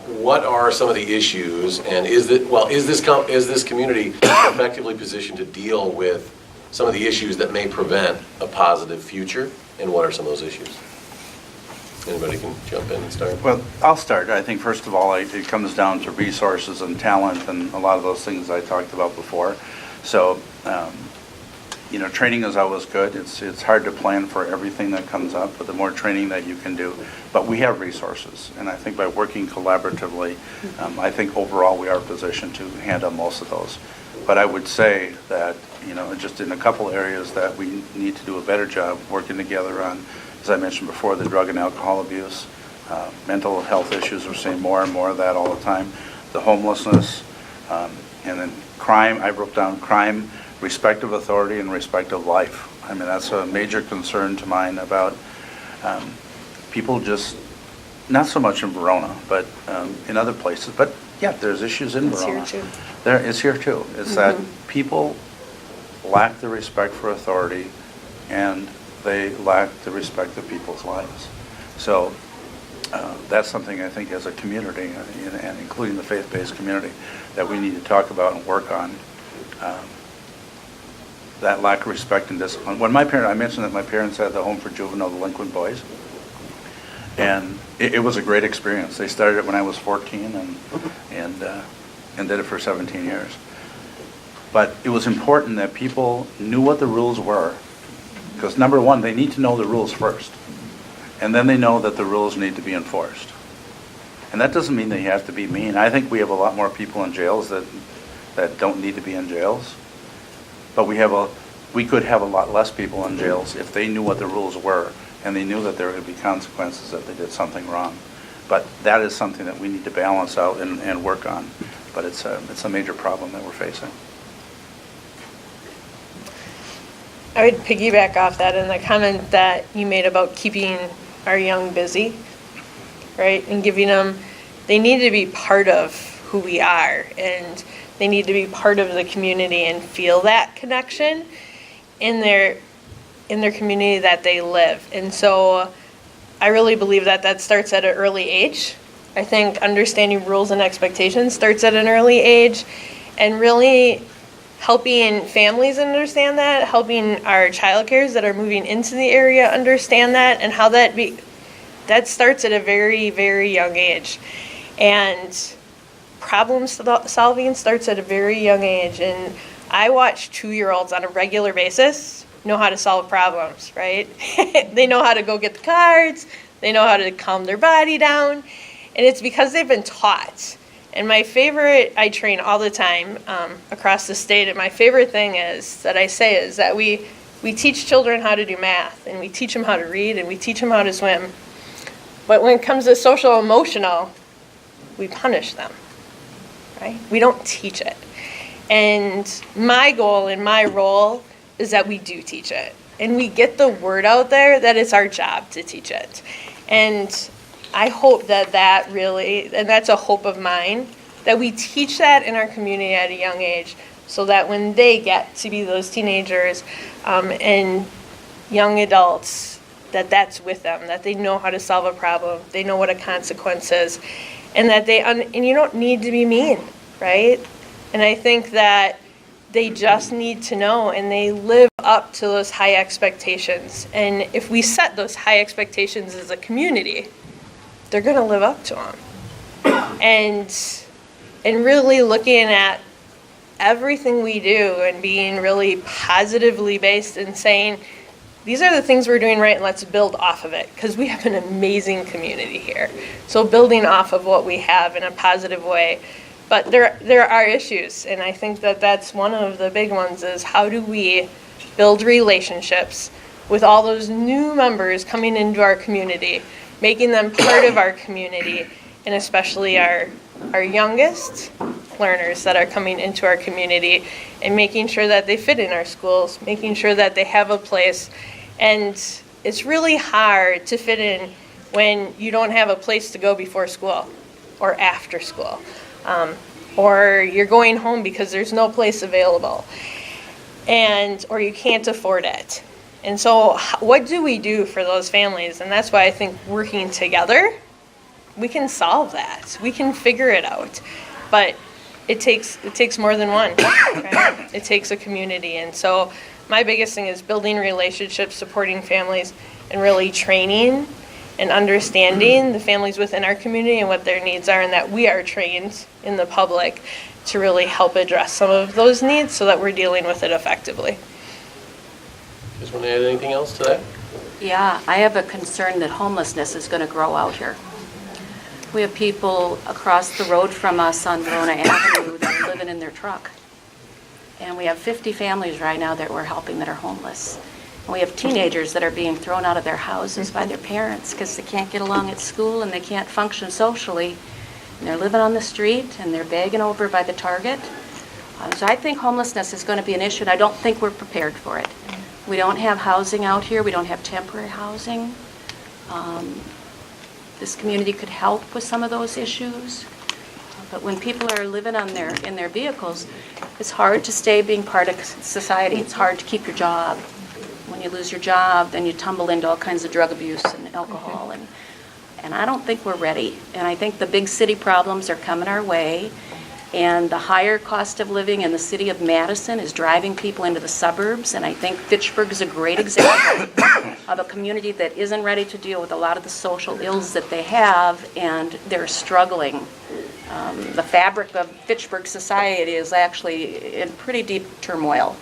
What are some of the issues, and is this community effectively positioned to deal with some of the issues that may prevent a positive future, and what are some of those issues? Anybody can jump in and start. Well, I'll start. I think first of all, it comes down to resources and talent and a lot of those things I talked about before. So, training is always good. It's hard to plan for everything that comes up, but the more training that you can do. But we have resources, and I think by working collaboratively, I think overall we are positioned to handle most of those. But I would say that, just in a couple areas that we need to do a better job working together on, as I mentioned before, the drug and alcohol abuse, mental health issues, we're seeing more and more of that all the time, the homelessness, and then crime. I wrote down crime, respect of authority, and respect of life. I mean, that's a major concern to mine about people just, not so much in Verona, but in other places. But yeah, there's issues in Verona. It's here too. It's here too. It's that people lack the respect for authority, and they lack the respect of people's lives. So that's something I think as a community, and including the faith-based community, that we need to talk about and work on. That lack of respect and discipline. When I mentioned that my parents had the home for juvenile delinquent boys, and it was a great experience. They started it when I was 14 and did it for 17 years. But it was important that people knew what the rules were, because number one, they need to know the rules first, and then they know that the rules need to be enforced. And that doesn't mean they have to be mean. I think we have a lot more people in jails that don't need to be in jails. But we could have a lot less people in jails if they knew what the rules were and they knew that there would be consequences if they did something wrong. But that is something that we need to balance out and work on. But it's a major problem that we're facing. I would piggyback off that and the comment that you made about keeping our young busy, right? And giving them, they need to be part of who we are, and they need to be part of the community and feel that connection in their community that they live. And so I really believe that starts at an early age. I think understanding rules and expectations starts at an early age, and really helping families understand that, helping our childcares that are moving into the area understand that, and how that starts at a very, very young age. And problem solving starts at a very young age. And I watch 2-year-olds on a regular basis know how to solve problems, right? They know how to go get the cards, they know how to calm their body down, and it's because they've been taught. And my favorite, I train all the time across the state, and my favorite thing is that we teach children how to do math, and we teach them how to read, and we teach them how to swim. But when it comes to social emotional, we punish them, right? We don't teach it. And my goal and my role is that we do teach it. And we get the word out there that it's our job to teach it. And I hope that really, and that's a hope of mine, that we teach that in our community at a young age, so that when they get to be those teenagers and young adults, that's with them, that they know how to solve a problem, they know what a consequence is, and that and you don't need to be mean, right? And I think that they just need to know, and they live up to those high expectations. And if we set those high expectations as a community, they're going to live up to them. And really looking at everything we do and being really positively based and saying, these are the things we're doing right, and let's build off of it, because we have an amazing community here. So building off of what we have in a positive way. But there are issues, and I think that that's one of the big ones, is how do we build relationships with all those new members coming into our community, making them part of our community, and especially our youngest learners that are coming into our community, and making sure that they fit in our schools, making sure that they have a place. And it's really hard to fit in when you don't have a place to go before school or after school. Or you're going home because there's no place available, or you can't afford it. And so what do we do for those families? And that's why I think working together, we can solve that. We can figure it out. But it takes more than one, right? It takes a community. And so my biggest thing is building relationships, supporting families, and really training and understanding the families within our community and what their needs are, and that we are trained in the public to really help address some of those needs so that we're dealing with it effectively. Just want to add anything else to that? Yeah, I have a concern that homelessness is going to grow out here. We have people across the road from us on Verona Avenue that are living in their truck. And we have 50 families right now that we're helping that are homeless. And we have teenagers that are being thrown out of their houses by their parents because they can't get along at school and they can't function socially. And they're living on the street and they're begging over by the Target. So I think homelessness is going to be an issue, and I don't think we're prepared for it. We don't have housing out here. We don't have temporary housing. This community could help with some of those issues. But when people are living in their vehicles, it's hard to stay being part of society. It's hard to keep your job. When you lose your job, then you tumble into all kinds of drug abuse and alcohol. And I don't think we're ready. And I think the big city problems are coming our way. And the higher cost of living in the city of Madison is driving people into the suburbs. And I think Fitchburg is a great example of a community that isn't ready to deal with a lot of the social ills that they have, and they're struggling. The fabric of Fitchburg society is actually in pretty deep turmoil.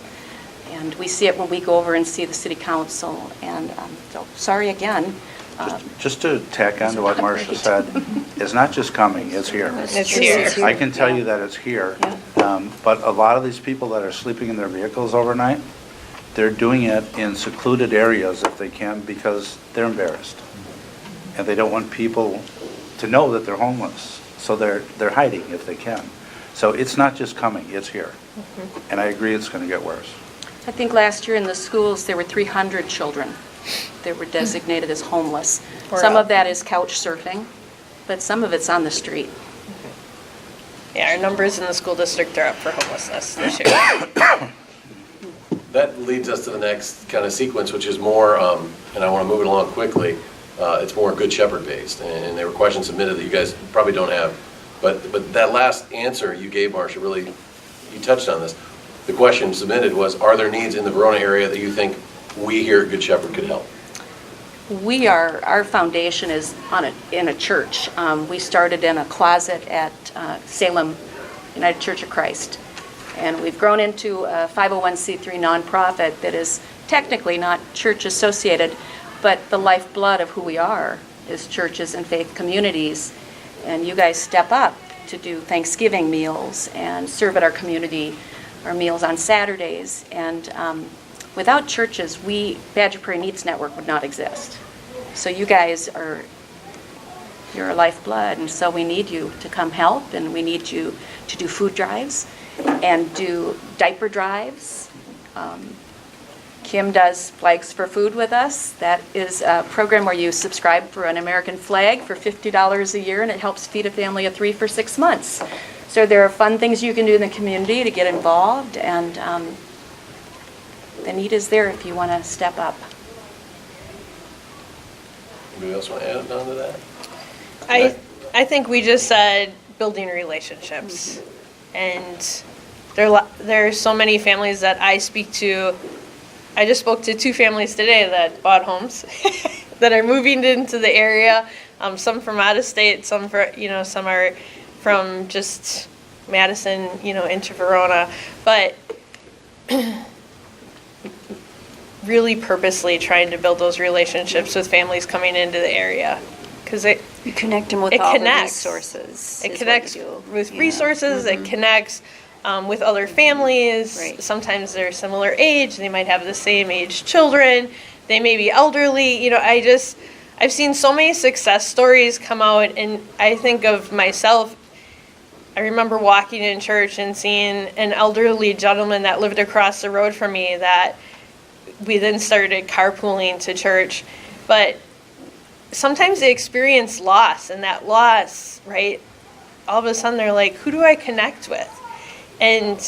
And we see it when we go over and see the city council. And so, sorry again. Just to tack on to what Marcia said, it's not just coming, it's here. It's here. I can tell you that it's here. But a lot of these people that are sleeping in their vehicles overnight, they're doing it in secluded areas if they can, because they're embarrassed. And they don't want people to know that they're homeless. So they're hiding if they can. So it's not just coming, it's here. And I agree it's going to get worse. I think last year in the schools, there were 300 children that were designated as homeless. Some of that is couch surfing, but some of it's on the street. Yeah, our numbers in the school district are up for homelessness this year. That leads us to the next kind of sequence, which is more, and I want to move it along quickly, it's more Good Shepherd based. And there were questions submitted that you guys probably don't have. But that last answer you gave, Marcia, really, you touched on this. The question submitted was, are there needs in the Verona area that you think we here at Good Shepherd could help? Our foundation is in a church. We started in a closet at Salem United Church of Christ. And we've grown into a 501c3 nonprofit that is technically not church associated, but the lifeblood of who we are is churches and faith communities. And you guys step up to do Thanksgiving meals and serve at our community, our meals on Saturdays. And without churches, Badger Prairie Needs Network would not exist. So you guys you're our lifeblood, and so we need you to come help, and we need you to do food drives and do diaper drives. Kim does Flags for Food with us. That is a program where you subscribe for an American flag for $50 a year, and it helps feed a family of 3 for 6 months. So there are fun things you can do in the community to get involved, and the need is there if you want to step up. Anybody else want to add on to that? I think we just said building relationships. And there are so many families that I speak to. I just spoke to 2 families today that bought homes that are moving into the area. Some from out of state, some are from just Madison, into Verona. But really purposely trying to build those relationships with families coming into the area. Because You connect them with it all connects. the resources. It is connects what you do. with Yeah. resources, it connects with other families. Right. Sometimes they're similar age, they might have the same age children, they may be elderly. I've seen so many success stories come out, and I think of myself. I remember walking in church and seeing an elderly gentleman that lived across the road from me that we then started carpooling to church. But sometimes they experience loss, and that loss, right, all of a sudden they're like, who do I connect with? And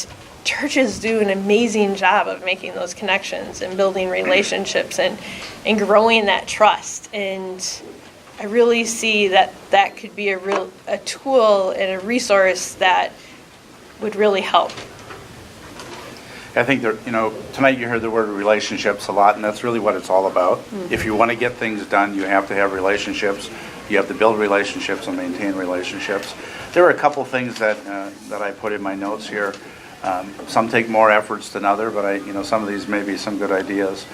churches do an amazing job of making those connections and building relationships and growing that trust. And I really see that could be a tool and a resource that would really help. I think that, tonight you heard the word relationships a lot, and that's really what it's all about. If you want to get things done, you have to have relationships. You have to build relationships and maintain relationships. There are a couple things that I put in my notes here. Some take more efforts than other, but some of these may be some good ideas.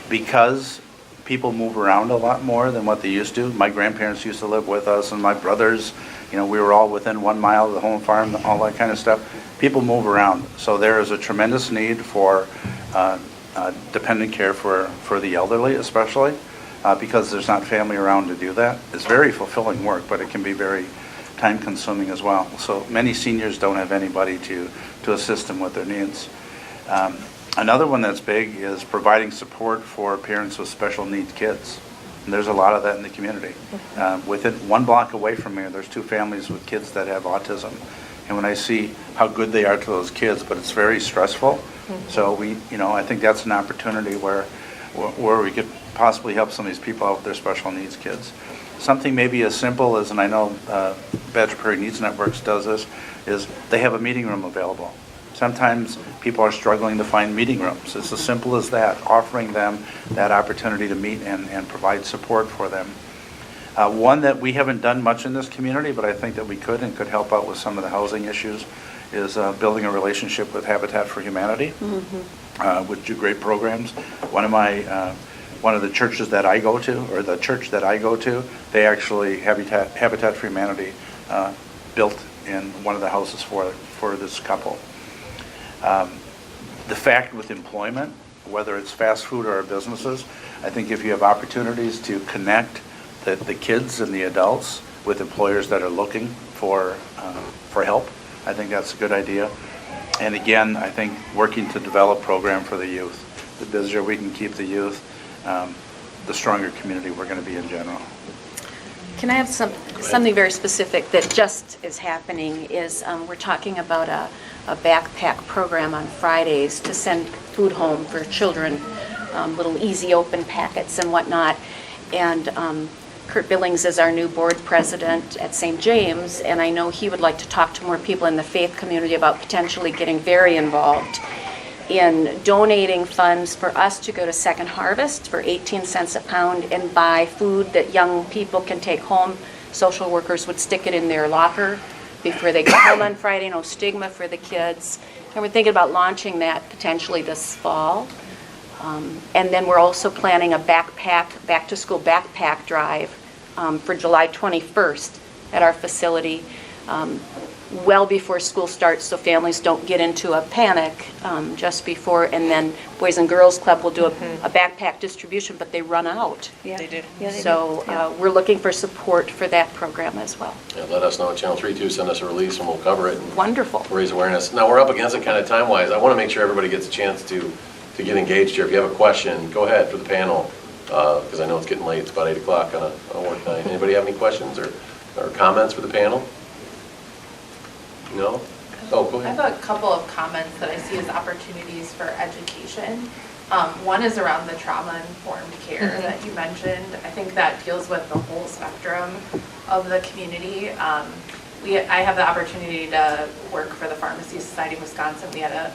Because people move around a lot more than what they used to. My grandparents used to live with us, and my brothers, we were all within 1 mile of the home farm, all that kind of stuff. People move around, so there is a tremendous need for dependent care for the elderly, especially, because there's not family around to do that. It's very fulfilling work, but it can be very time-consuming as well. So many seniors don't have anybody to assist them with their needs. Another one that's big is providing support for parents with special needs kids. And there's a lot of that in the community. Within 1 block away from here, there's 2 families with kids that have autism. And when I see how good they are to those kids, but it's very stressful. So I think that's an opportunity where we could possibly help some of these people out with their special needs kids. Something maybe as simple as, and I know Badger Prairie Needs Networks does this, is they have a meeting room available. Sometimes people are struggling to find meeting rooms. It's as simple as that, offering them that opportunity to meet and provide support for them. One that we haven't done much in this community, but I think that we could and could help out with some of the housing issues, is building a relationship with Habitat for Humanity, which do great programs. One of the churches that I go to, or the church that I go to, they actually, Habitat for Humanity built in one of the houses for this couple. The fact with employment, whether it's fast food or businesses, I think if you have opportunities to connect the kids and the adults with employers that are looking for help, I think that's a good idea. And again, I think working to develop program for the youth. The busier we can keep the youth, the stronger community we're going to be in general. Can I have something very specific that just is happening is we're talking about a backpack program on Fridays to send food home for children, little easy open packets and whatnot. And Kurt Billings is our new board president at St. James, and I know he would like to talk to more people in the faith community about potentially getting very involved in donating funds for us to go to Second Harvest for 18 cents a pound and buy food that young people can take home. Social workers would stick it in their locker before they go home on Friday, no stigma for the kids. And we're thinking about launching that potentially this fall. And then we're also planning a back-to-school backpack drive for July 21st at our facility, well before school starts, so families don't get into a panic just before. And then Boys and Girls Club will do a backpack distribution, but they run out. They do. Yeah, they So do. we're looking for support for that program as well. Yeah, let us know at Channel 32, send us a release and we'll cover it and Wonderful. raise awareness. Now, we're up against it kind of time-wise. I want to make sure everybody gets a chance to get engaged here. If you have a question, go ahead for the panel, because I know it's getting late. It's about 8 o'clock on a work night. Anybody have any questions or comments for the panel? No? Oh, go I have ahead. a couple of comments that I see as opportunities for education. One is around the trauma-informed care that you mentioned. I think that deals with the whole spectrum of the community. I have the opportunity to work for the Pharmacy Society of Wisconsin. We had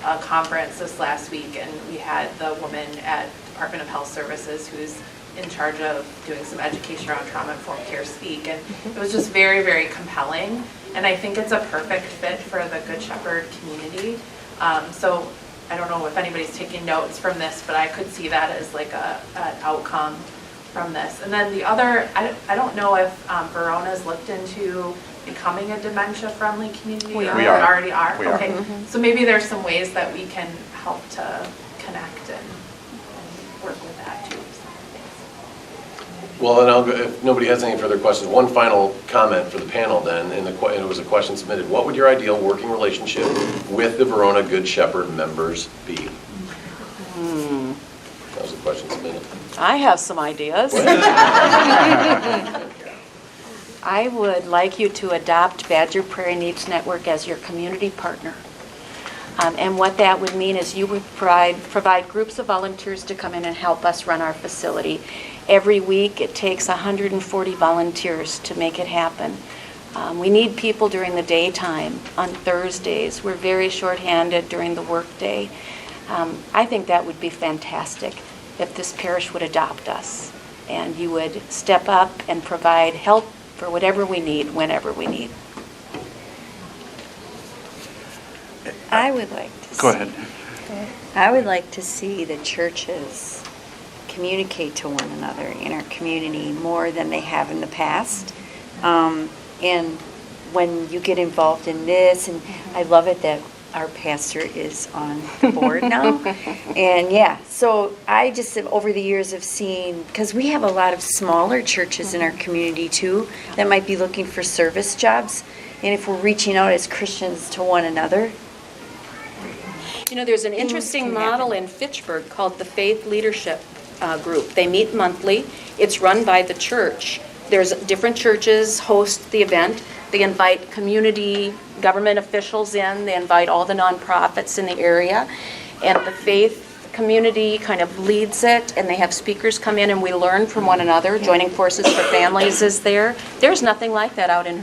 a conference this last week, and we had the woman at Department of Health Services who's in charge of doing some education around trauma-informed care speak, and it was just very, very compelling. And I think it's a perfect fit for the Good Shepherd community. So I don't know if anybody's taking notes from this, but I could see that as like an outcome from this. And then the other, I don't know if Verona's looked into becoming a dementia-friendly community. We or are. already are. We are. Okay. So maybe there's some ways that we can help to connect and work with that too. So, thanks. Well, then I'll go, if nobody has any further questions, one final comment for the panel then, and it was a question submitted. What would your ideal working relationship with the Verona Good Shepherd members be? That was a question submitted. I have some ideas. I would like you to adopt Badger Prairie Needs Network as your community partner. And what that would mean is you would provide groups of volunteers to come in and help us run our facility. Every week, it takes 140 volunteers to make it happen. We need people during the daytime on Thursdays. We're very shorthanded during the workday. I think that would be fantastic if this parish would adopt us, and you would step up and provide help for whatever we need, whenever we need. I would like to Go ahead. I would like to see the churches communicate to one another in our community more than they have in the past. And when you get involved in this, and I love it that our pastor is on the board now. And yeah, so I just have, over the years have seen, because we have a lot of smaller churches in our community too that might be looking for service jobs. And if we're reaching out as Christians to one another, You know, there's an interesting can model in Fitchburg called the Faith Leadership Group. They meet monthly. It's run by the church. There's different churches host the event. They invite community government officials in. They invite all the nonprofits in the area. And the faith community kind of leads it, and they have speakers come in, and we learn from one another. Joining Forces for Families is there. There's nothing like that out in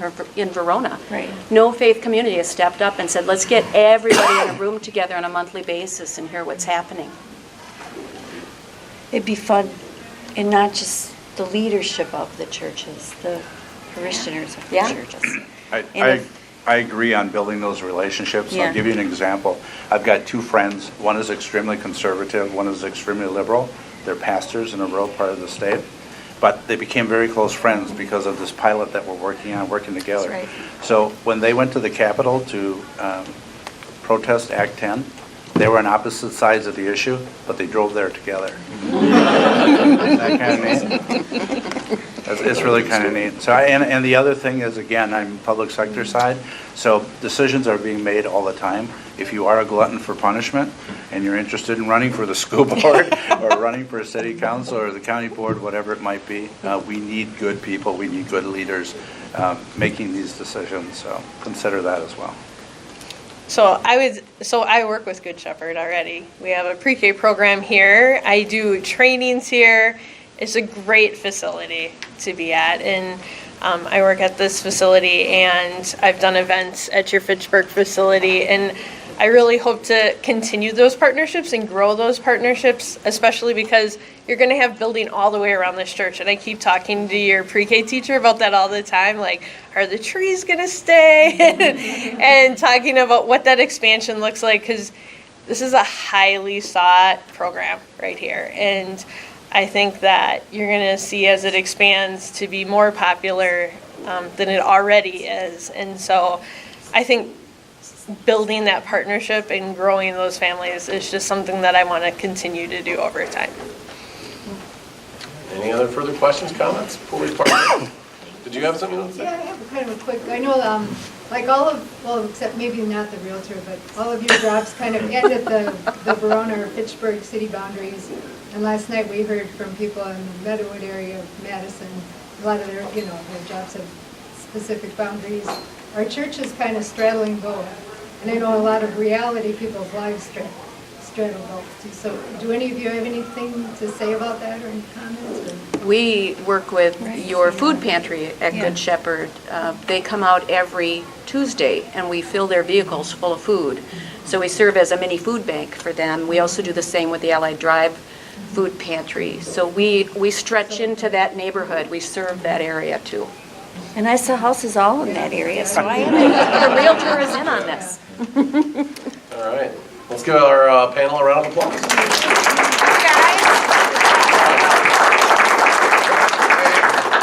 Verona. Right. No faith community has stepped up and said, let's get everybody in a room together on a monthly basis and hear what's happening. it'd be fun, and not just the leadership of the churches, the parishioners of the Yeah. churches. I agree on building those relationships. Yeah. I'll give you an example. I've got two friends. One is extremely conservative, one is extremely liberal. They're pastors in a rural part of the state. But they became very close friends because of this pilot that we're working on, working together. That's right. So when they went to the Capitol to protest Act 10, they were on opposite sides of the issue, but they drove there together. Isn't that kind of neat? It's really kind of neat. So, and the other thing is, again, I'm public sector side, so decisions are being made all the time. If you are a glutton for punishment and you're interested in running for the school board or running for a city council or the county board, whatever it might be, we need good people, we need good leaders making these decisions, so consider that as well. So I work with Good Shepherd already. We have a pre-K program here. I do trainings here. It's a great facility to be at, and I work at this facility, and I've done events at your Fitchburg facility, and I really hope to continue those partnerships and grow those partnerships, especially because you're going to have building all the way around this church. And I keep talking to your pre-K teacher about that all the time, like, are the trees going to stay? And talking about what that expansion looks like, because this is a highly sought program right here. And I think that you're going to see as it expands to be more popular than it already is. And so I think building that partnership and growing those families is just something that I want to continue to do over time. Any other further questions, comments before we part? Did you have something you want to say? Yeah, I have kind of a quick, I know, like well, except maybe not the Realtor, but all of your jobs kind of end at the Verona or Fitchburg city boundaries. And last night we heard from people in the Meadowood area of Madison, a lot of their jobs have specific boundaries. our church is kind of straddling both. And I know a lot of reality people's lives straddle both too. So do any of you have anything to say about that or any comments? Or? We work with your food pantry at Good Shepherd. They come out every Tuesday, and we fill their vehicles full of food. So we serve as a mini food bank for them. We also do the same with the Allied Drive food pantry. So we stretch into that neighborhood. We serve that area too. And I saw houses all in that area, so I am. The realtor is in on this. All right, let's give our panel a round of applause.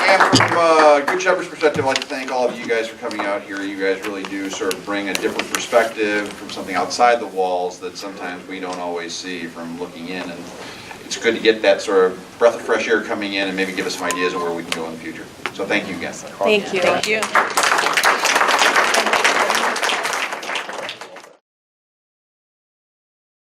And from Good Shepherd's perspective, I'd like to thank all of you guys for coming out here. You guys really do sort of bring a different perspective from something outside the walls that sometimes we don't always see from looking in. And it's good to get that sort of breath of fresh air coming in and maybe give us some ideas on where we can go in the future. So thank you again. Thank you. Thank you.